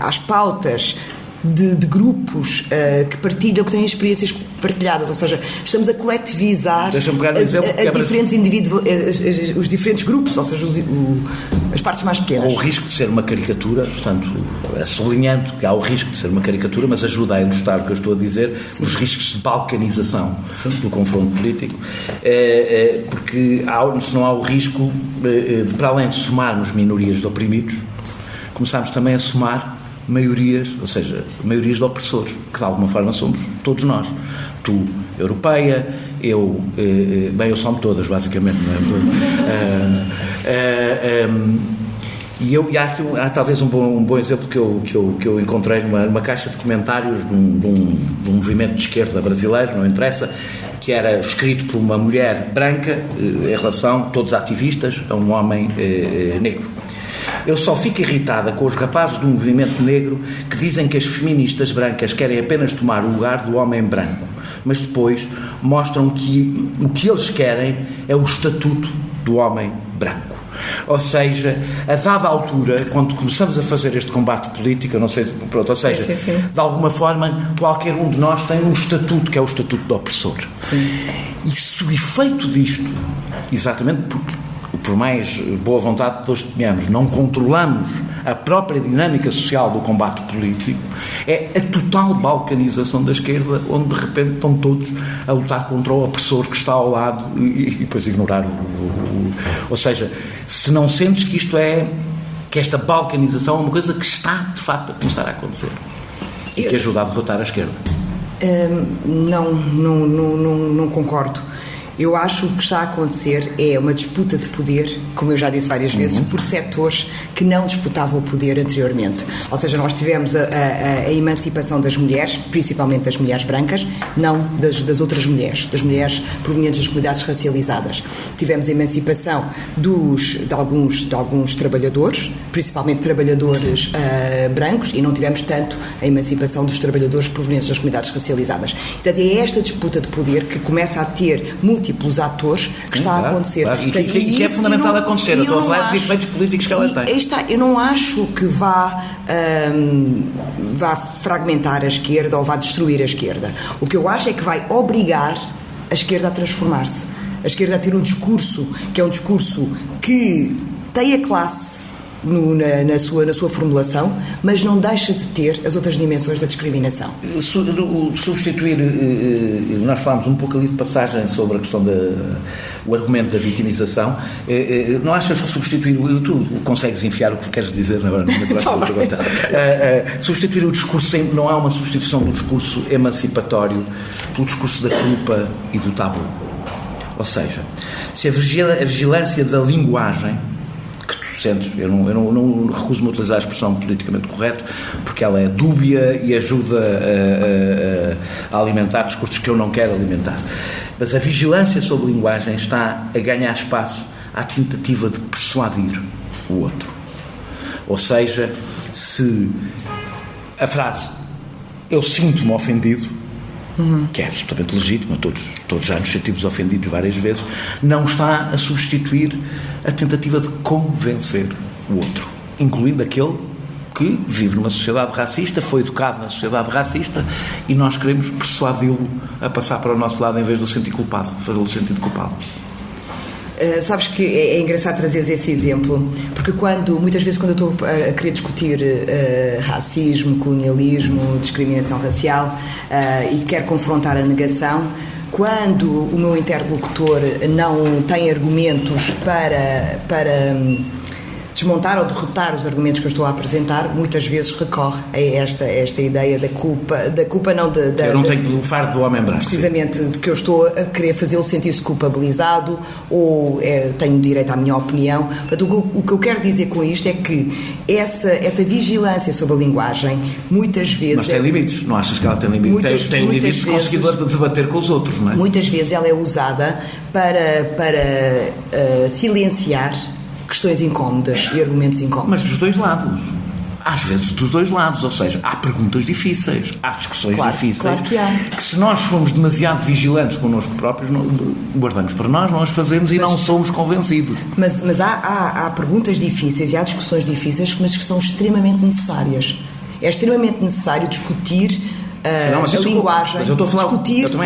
às pautas de grupos que partilham, que têm experiências partilhadas, ou seja, estamos a coletivizar os diferentes grupos, ou seja, as partes mais pequenas. Com o risco de ser uma caricatura, portanto, sublinhando que há o risco de ser uma caricatura, mas ajuda a ilustrar o que eu estou a dizer, os riscos de balcanização do confronto político, porque se não há o risco, para além de somarmos minorias de oprimidos, começamos também a somar maiorias, ou seja, maiorias de opressores, que de alguma forma somos todos nós. Tu, europeia, eu somo todas, basicamente, não é? E há talvez um bom exemplo que eu encontrei numa caixa de comentários de um movimento de esquerda brasileiro, não interessa, que era escrito por uma mulher branca em relação, todos ativistas, a um homem negro. Eu só fico irritada com os rapazes do movimento negro que dizem que as feministas brancas querem apenas tomar o lugar do homem branco, mas depois mostram que o que eles querem é o estatuto do homem branco. Ou seja, a dada altura, quando começamos a fazer este combate político, eu não sei, pronto, ou seja, de alguma forma, qualquer um de nós tem um estatuto, que é o estatuto do opressor. E se o efeito disto, exatamente porque, por mais boa vontade que todos tenhamos, não controlamos a própria dinâmica social do combate político, é a total balcanização da esquerda, onde de repente estão todos a lutar contra o opressor que está ao lado e depois ignorar ou seja, se não sentes que que esta balcanização é uma coisa que está de facto a começar a acontecer e que ajuda a derrotar a esquerda. Não concordo. Eu acho que o que está a acontecer é uma disputa de poder, como eu já disse várias vezes, por setores que não disputavam o poder anteriormente. Ou seja, nós tivemos a emancipação das mulheres, principalmente das mulheres brancas, não das outras mulheres, das mulheres provenientes das comunidades racializadas. Tivemos a emancipação de alguns trabalhadores, principalmente trabalhadores brancos, e não tivemos tanto a emancipação dos trabalhadores provenientes das comunidades racializadas. Portanto, é esta disputa de poder que começa a ter multiplicidade e pelos atores que está a acontecer. Claro. E que é fundamental acontecer. Eu estou a falar dos efeitos políticos que ela tem. Eu não acho que vá fragmentar a esquerda ou vá destruir a esquerda. O que eu acho é que vai obrigar a esquerda a transformar-se. A esquerda a ter um discurso que é um discurso que tem a classe na sua formulação, mas não deixa de ter as outras dimensões da discriminação. Substituir, nós falámos um pouco ali de passagem sobre a questão do argumento da vitimização. Não achas que substituir, tu consegues enfiar o que queres dizer agora na próxima pergunta? Substituir o discurso não é uma substituição do discurso emancipatório pelo discurso da culpa e do tabu. Ou seja, se a vigilância da linguagem eu não recuso-me a utilizar a expressão politicamente correto, porque ela é dúbia e ajuda a alimentar discursos que eu não quero alimentar. Mas a vigilância sobre a linguagem está a ganhar espaço à tentativa de persuadir o outro. Ou seja, se a frase "eu sinto-me ofendido", que é absolutamente legítima, todos já nos sentimos ofendidos várias vezes, não está a substituir a tentativa de convencer o outro, incluindo aquele que vive numa sociedade racista, foi educado na sociedade racista, e nós queremos persuadi-lo a passar para o nosso lado em vez de o sentir culpado, fazê-lo sentir culpado. Sabes que é engraçado trazer esse exemplo, porque muitas vezes quando eu estou a querer discutir racismo, colonialismo, discriminação racial e quero confrontar a negação, quando o meu interlocutor não tem argumentos para desmontar ou derrotar os argumentos que eu estou a apresentar, muitas vezes recorre a esta ideia da culpa não eu não tenho o fardo do homem branco. Precisamente, de que eu estou a querer fazê-lo sentir-se culpabilizado ou tenho direito à minha opinião. Portanto, o que eu quero dizer com isto é que essa vigilância sobre a linguagem, muitas vezes... Mas tem limites, não achas que ela tem limites? Tem limites de conseguir debater com os outros, não é? Muitas vezes ela é usada para silenciar questões incómodas e argumentos incómodos. Mas dos dois lados. Às vezes dos dois lados. Ou seja, há perguntas difíceis, há discussões difíceis. Claro que há. Que se nós formos demasiado vigilantes connosco próprios, guardamos para nós, não as fazemos e não somos convencidos. Mas há perguntas difíceis e há discussões difíceis, mas que são extremamente necessárias. É extremamente necessário discutir a linguagem, mas eu estou a falar,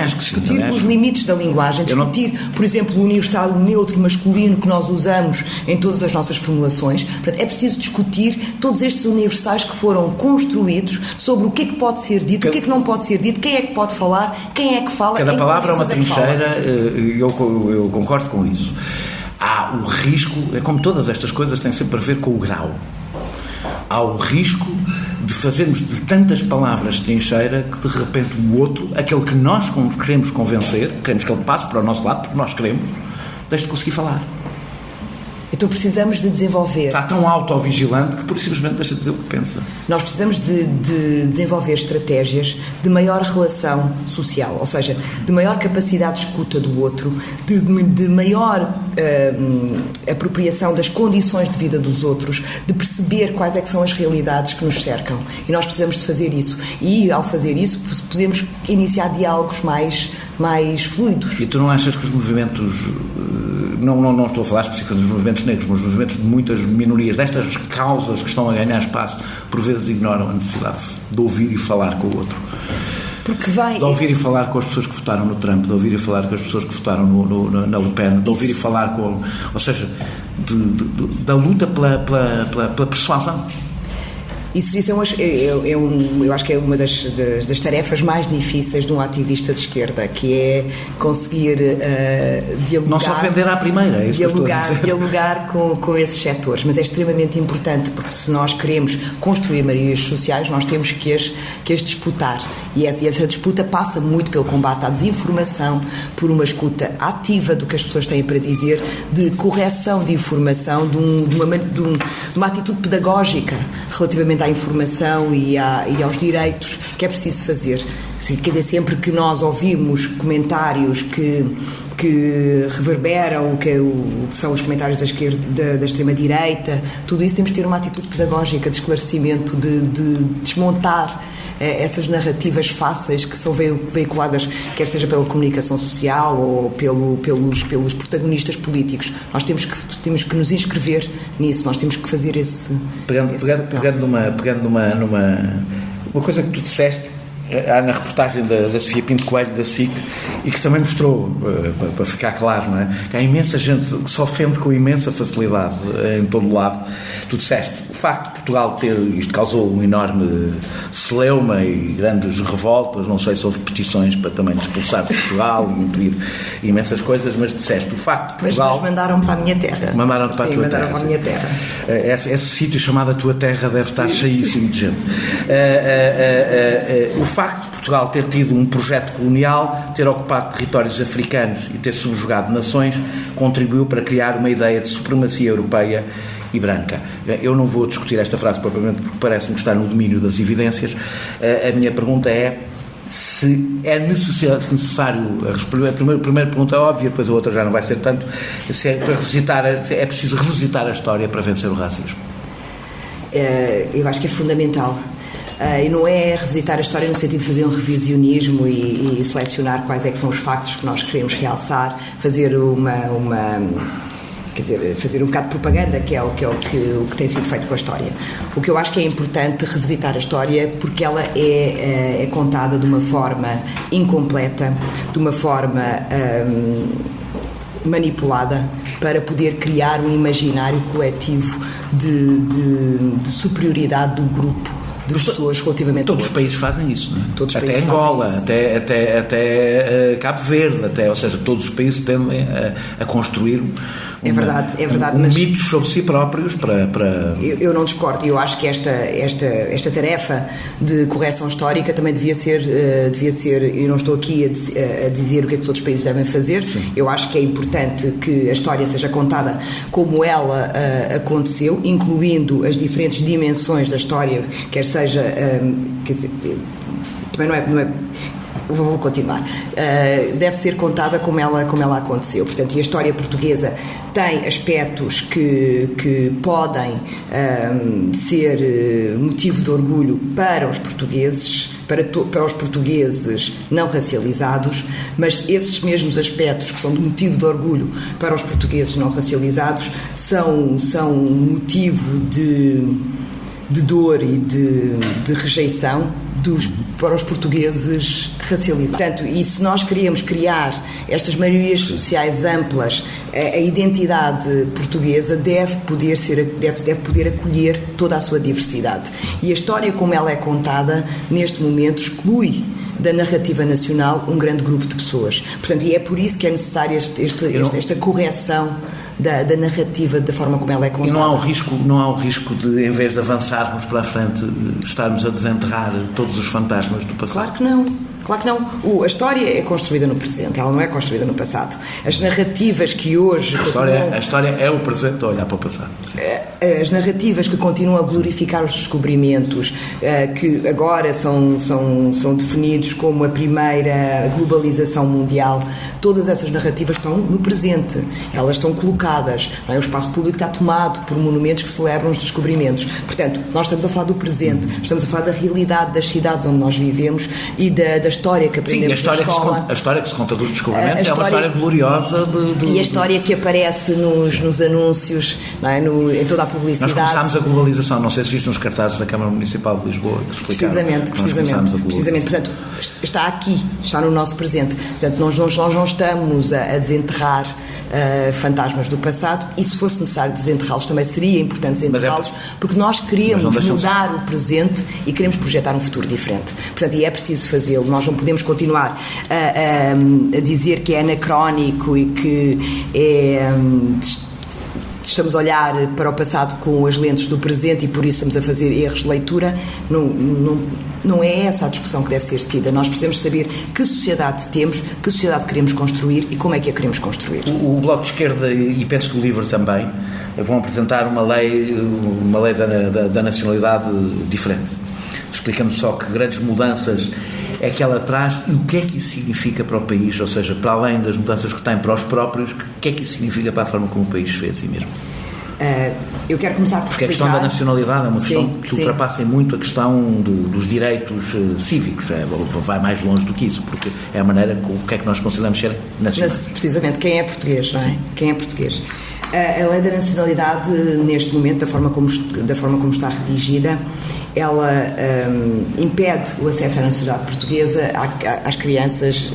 discutir os limites da linguagem, discutir, por exemplo, o universal, o neutro, masculino que nós usamos em todas as nossas formulações. Portanto, é preciso discutir todos estes universais que foram construídos sobre o que é que pode ser dito, o que é que não pode ser dito, quem é que pode falar, quem é que fala. Cada palavra é uma trincheira, eu concordo com isso. Há o risco, é como todas estas coisas têm sempre a ver com o grau. Há o risco de fazermos de tantas palavras trincheira que de repente o outro, aquele que nós queremos convencer, queremos que ele passe para o nosso lado, porque nós queremos, deixe de conseguir falar. Então precisamos de desenvolver... Está tão autovigilante que por simplesmente deixa de dizer o que pensa. Nós precisamos de desenvolver estratégias de maior relação social, ou seja, de maior capacidade de escuta do outro, de maior apropriação das condições de vida dos outros, de perceber quais é que são as realidades que nos cercam. E nós precisamos de fazer isso. E ao fazer isso podemos iniciar diálogos mais fluidos. E tu não achas que os movimentos... Não estou a falar especificamente dos movimentos negros, mas os movimentos de muitas minorias, destas causas que estão a ganhar espaço, por vezes ignoram a necessidade de ouvir e falar com o outro. De ouvir e falar com as pessoas que votaram no Trump, de ouvir e falar com as pessoas que votaram na Le Pen, de ouvir e falar com... Ou seja, da luta pela persuasão. Isso eu acho que é uma das tarefas mais difíceis de um ativista de esquerda, que é conseguir dialogar... Não se ofender à primeira, é isso que eu estou a dizer. Dialogar com esses setores, mas é extremamente importante, porque se nós queremos construir maiorias sociais, nós temos que as disputar. E essa disputa passa muito pelo combate à desinformação, por uma escuta ativa do que as pessoas têm para dizer, de correção de informação, de uma atitude pedagógica relativamente à informação e aos direitos que é preciso fazer. Quer dizer, sempre que nós ouvimos comentários que que reverberam o que são os comentários da esquerda, da extrema-direita, tudo isso temos de ter uma atitude pedagógica, de esclarecimento, de desmontar essas narrativas fáceis que são veiculadas, quer seja pela comunicação social ou pelos protagonistas políticos. Nós temos que nos inscrever nisso, nós temos que fazer esse pegando numa coisa que tu disseste na reportagem da Sofia Pinto Coelho, da SIC, e que também mostrou, para ficar claro, não é? Que há imensa gente que se ofende com imensa facilidade em todo o lado. Tu disseste, o facto de Portugal isto causou um enorme celeuma e grandes revoltas, não sei se houve petições para também expulsar de Portugal e impedir imensas coisas, mas disseste, o facto de Portugal... Mas mandaram-me para a minha terra. Mandaram-te para a tua terra. Para a minha terra. Esse sítio chamado a tua terra deve estar cheíssimo de gente. O facto de Portugal ter tido um projeto colonial, ter ocupado territórios africanos e ter subjugado nações, contribuiu para criar uma ideia de supremacia europeia e branca. Eu não vou discutir esta frase propriamente porque parece-me estar no domínio das evidências. A minha pergunta é se é necessário, a primeira pergunta é óbvia, depois a outra já não vai ser tanto, se é preciso revisitar a história para vencer o racismo. Eu acho que é fundamental. E não é revisitar a história no sentido de fazer um revisionismo e selecionar quais é que são os factos que nós queremos realçar, fazer fazer um bocado de propaganda, que é o que tem sido feito com a história. O que eu acho que é importante revisitar a história porque ela é contada de uma forma incompleta, de uma forma manipulada, para poder criar um imaginário coletivo de superioridade do grupo de pessoas relativamente todos os países fazem isso, não é? Todos os até países Angola, até Cabo Verde, ou seja, todos os países tendem a construir é verdade, mas mitos sobre si próprios para... Eu não discordo, eu acho que esta tarefa de correção histórica também devia ser, eu não estou aqui a dizer o que é que os outros países devem fazer. Sim. Eu acho que é importante que a história seja contada como ela aconteceu, incluindo as diferentes dimensões da história, quer seja, quer dizer, também não é vou continuar. Deve ser contada como ela aconteceu. Portanto, e a história portuguesa tem aspectos que podem ser motivo de orgulho para os portugueses, para os portugueses não racializados, mas esses mesmos aspectos que são de motivo de orgulho para os portugueses não racializados são motivo de dor e de rejeição para os portugueses racializados. Portanto, e se nós queremos criar estas maiorias sociais amplas, a identidade portuguesa deve poder acolher toda a sua diversidade. E a história como ela é contada, neste momento, exclui da narrativa nacional um grande grupo de pessoas. Portanto, e é por isso que é necessária esta correção da narrativa, da forma como ela é contada. E não há o risco de, em vez de avançarmos para a frente, estarmos a desenterrar todos os fantasmas do passado? Claro que não. Claro que não. A história é construída no presente, ela não é construída no passado. As narrativas que hoje... A história é o presente a olhar para o passado. Sim. As narrativas que continuam a glorificar os descobrimentos, que agora são definidos como a primeira globalização mundial, todas essas narrativas estão no presente. Elas estão colocadas. Não é? O espaço público está tomado por monumentos que celebram os descobrimentos. Portanto, nós estamos a falar do presente, estamos a falar da realidade das cidades onde nós vivemos e da história que aprendemos na escola. A história que se conta dos descobrimentos é uma história gloriosa. E a história que aparece nos anúncios, não é? Em toda a publicidade. Nós começámos a globalização, não sei se viste nos cartazes da Câmara Municipal de Lisboa que explicaram. Precisamente. Portanto, está aqui, está no nosso presente. Portanto, nós não estamos a desenterrar fantasmas do passado, e se fosse necessário desenterrá-los também seria importante desenterrá-los, porque nós queremos mudar o presente e queremos projetar um futuro diferente. Portanto, e é preciso fazê-lo. Nós não podemos continuar a dizer que é anacrónico e que estamos a olhar para o passado com as lentes do presente e por isso estamos a fazer erros de leitura. Não é essa a discussão que deve ser tida. Nós precisamos saber que sociedade temos, que sociedade queremos construir e como é que a queremos construir. O Bloco de Esquerda, e penso que o LIVRE também, vão apresentar uma lei da nacionalidade diferente. Explica-me só que grandes mudanças é que ela traz e o que é que isso significa para o país, ou seja, para além das mudanças que tem para os próprios, o que é que isso significa para a forma como o país vê a si mesmo? Eu quero começar por porque a questão da nacionalidade é uma questão que ultrapassa muito a questão dos direitos cívicos, vai mais longe do que isso, porque é a maneira com o que é que nós consideramos ser nacionais. Precisamente, quem é português, não é? Sim. Quem é português? A lei da nacionalidade, neste momento, da forma como está redigida, ela impede o acesso à nacionalidade portuguesa às crianças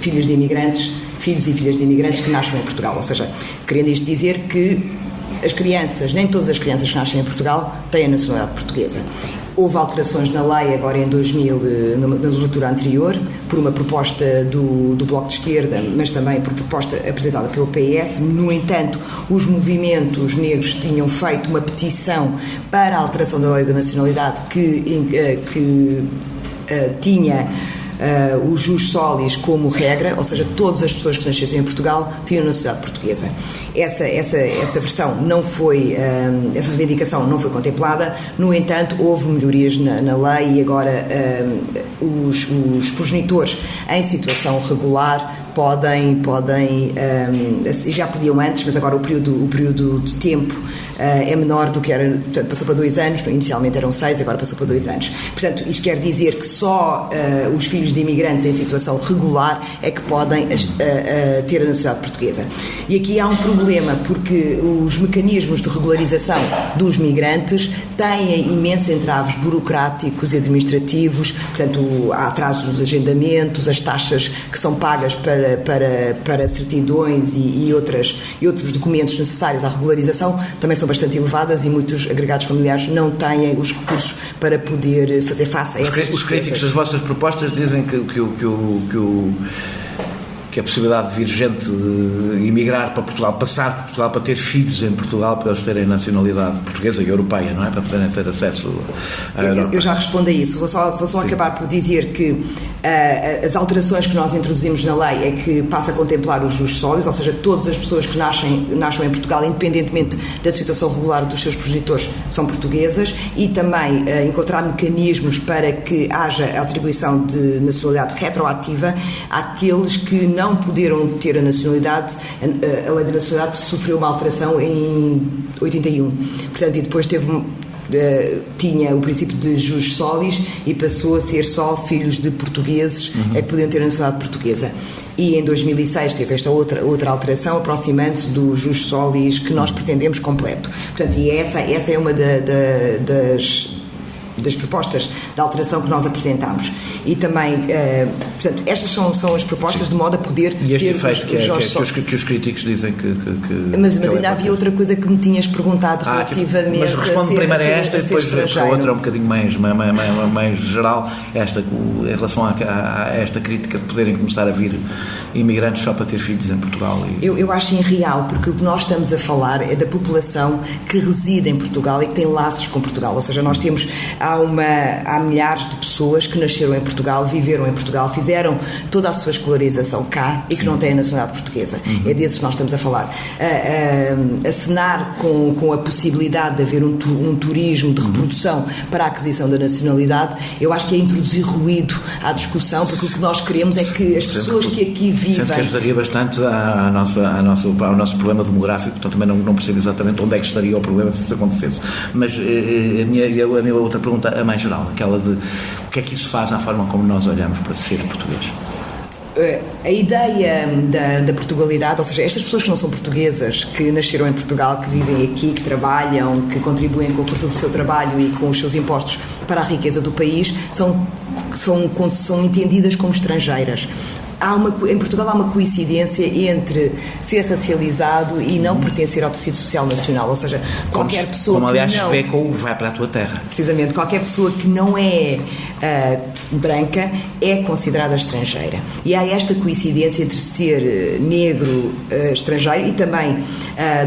filhos e filhas de imigrantes que nascem em Portugal. Ou seja, querendo isto dizer que nem todas as crianças que nascem em Portugal têm a nacionalidade portuguesa. Houve alterações na lei agora em 2000, na legislatura anterior, por uma proposta do Bloco de Esquerda, mas também por proposta apresentada pelo PS. No entanto, os movimentos negros tinham feito uma petição para a alteração da lei da nacionalidade que tinha o jus solis como regra, ou seja, todas as pessoas que nascessem em Portugal tinham nacionalidade portuguesa. Essa versão não foi, essa reivindicação não foi contemplada. No entanto, houve melhorias na lei e agora os progenitores em situação regular podem já podiam antes, mas agora o período de tempo é menor do que era, portanto, passou para 2 anos, inicialmente eram 6, agora passou para 2 anos. Portanto, isto quer dizer que só os filhos de imigrantes em situação regular é que podem ter a nacionalidade portuguesa. E aqui há um problema, porque os mecanismos de regularização dos migrantes têm imensos entraves burocráticos e administrativos, portanto, há atrasos nos agendamentos, as taxas que são pagas para certidões e outros documentos necessários à regularização também são bastante elevadas e muitos agregados familiares não têm os recursos para poder fazer face a essas despesas. Os críticos das vossas propostas dizem que a possibilidade de vir gente emigrar para Portugal, passar por Portugal para ter filhos em Portugal, para eles terem nacionalidade portuguesa e europeia, não é? Para poderem ter acesso à Europa. Eu já respondo a isso. Vou só acabar por dizer que as alterações que nós introduzimos na lei é que passa a contemplar os jus solis, ou seja, todas as pessoas que nascem em Portugal, independentemente da situação regular dos seus progenitores, são portuguesas, e também encontrar mecanismos para que haja a atribuição de nacionalidade retroativa àqueles que não puderam ter a nacionalidade. A lei da nacionalidade sofreu uma alteração em 81, portanto, e depois tinha o princípio de jus solis e passou a ser só filhos de portugueses é que podiam ter a nacionalidade portuguesa. E em 2006 teve esta outra alteração, aproximando-se do jus solis que nós pretendemos completo. Portanto, e essa é uma das propostas de alteração que nós apresentámos. E também, portanto, estas são as propostas de modo a poder e este ter efeito que os críticos dizem que mas ainda havia outra coisa que me tinhas perguntado relativamente. Mas responde primeiro a esta e depois a outra um bocadinho mais geral, em relação a esta crítica de poderem começar a vir imigrantes só para ter filhos em Portugal. Eu acho irreal, porque o que nós estamos a falar é da população que reside em Portugal e que tem laços com Portugal, ou seja, nós temos há milhares de pessoas que nasceram em Portugal, viveram em Portugal, fizeram toda a sua escolarização cá e que não têm a nacionalidade portuguesa. É desses que nós estamos a falar. Acenar com a possibilidade de haver um turismo de reprodução para a aquisição da nacionalidade, eu acho que é introduzir ruído à discussão, porque o que nós queremos é que as pessoas que aqui vivem... Sempre que ajudaria bastante ao nosso problema demográfico, portanto também não percebo exatamente onde é que estaria o problema se isso acontecesse. Mas a minha outra pergunta, a mais geral, aquela de o que é que isso faz à forma como nós olhamos para ser português? A ideia da Portugalidade, ou seja, estas pessoas que não são portuguesas, que nasceram em Portugal, que vivem aqui, que trabalham, que contribuem com a força do seu trabalho e com os seus impostos para a riqueza do país, são entendidas como estrangeiras. Em Portugal há uma coincidência entre ser racializado e não pertencer ao tecido social nacional, ou seja, qualquer pessoa como aliás se vê com o vai para a tua terra. Precisamente, qualquer pessoa que não é branca é considerada estrangeira. E há esta coincidência entre ser negro, estrangeiro, e também,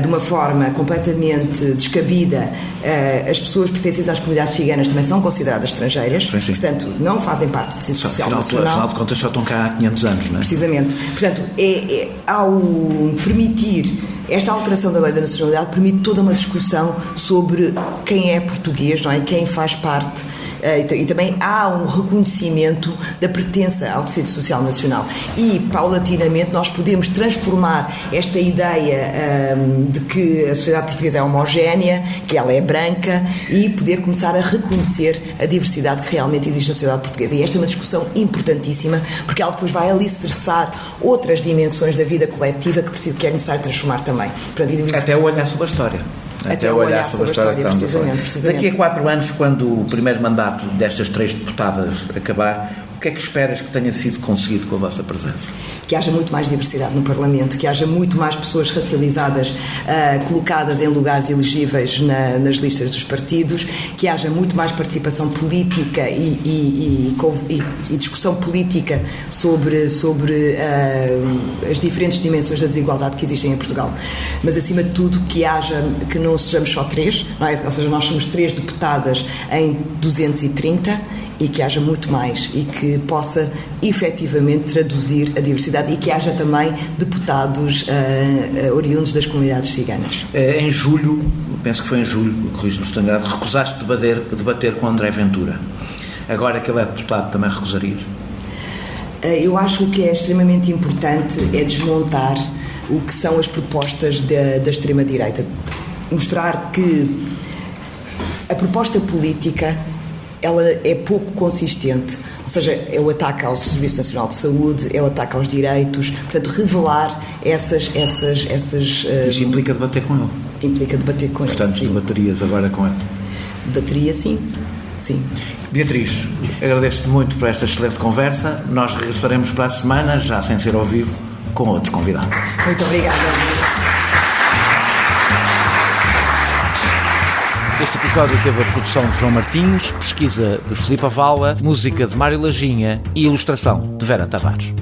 de uma forma completamente descabida, as pessoas pertencentes às comunidades ciganas também são consideradas estrangeiras, sim. Portanto, não fazem parte do tecido social nacional. Afinal de contas, só estão cá há 500 anos. Não é? Precisamente. Portanto, ao permitir esta alteração da lei da nacionalidade, permite toda uma discussão sobre quem é português, não é? Quem faz parte e também há um reconhecimento da pertença ao tecido social nacional. E, paulatinamente, nós podemos transformar esta ideia de que a sociedade portuguesa é homogénea, que ela é branca, e poder começar a reconhecer a diversidade que realmente existe na sociedade portuguesa. E esta é uma discussão importantíssima, porque ela depois vai alicerçar outras dimensões da vida coletiva que é necessário transformar também. Portanto, até olhar sobre a história. Até olhar sobre a história, precisamente. Daqui a 4 anos, quando o primeiro mandato destas 3 deputadas acabar, o que é que esperas que tenha sido conseguido com a vossa presença? Que haja muito mais diversidade no Parlamento, que haja muito mais pessoas racializadas colocadas em lugares elegíveis nas listas dos partidos, que haja muito mais participação política e discussão política sobre as diferentes dimensões da desigualdade que existem em Portugal. Mas, acima de tudo, que não sejamos só 3, não é? Ou seja, nós somos 3 deputadas em 230, e que haja muito mais e que possa efetivamente traduzir a diversidade, e que haja também deputados oriundos das comunidades ciganas. Em julho, penso que foi em julho, corrijo-me se estou enganado, recusaste debater com André Ventura. Agora que ele é deputado, também recusarias? Eu acho que o que é extremamente importante é desmontar o que são as propostas da extrema-direita. Mostrar que a proposta política ela é pouco consistente, ou seja, é o ataque ao Serviço Nacional de Saúde, é o ataque aos direitos, portanto, revelar essas Isso implica debater com ele? Implica debater com ele, sim. Portanto, debaterias agora com ele? Debateria, sim. Beatriz, agradeço-te muito por esta excelente conversa. Nós regressaremos para a semana, já sem ser ao vivo, com outro convidado. Muito obrigada. Este episódio teve a produção de João Martins, pesquisa de Filipe Avala, música de Mário Lajinha e ilustração de Vera Tavares.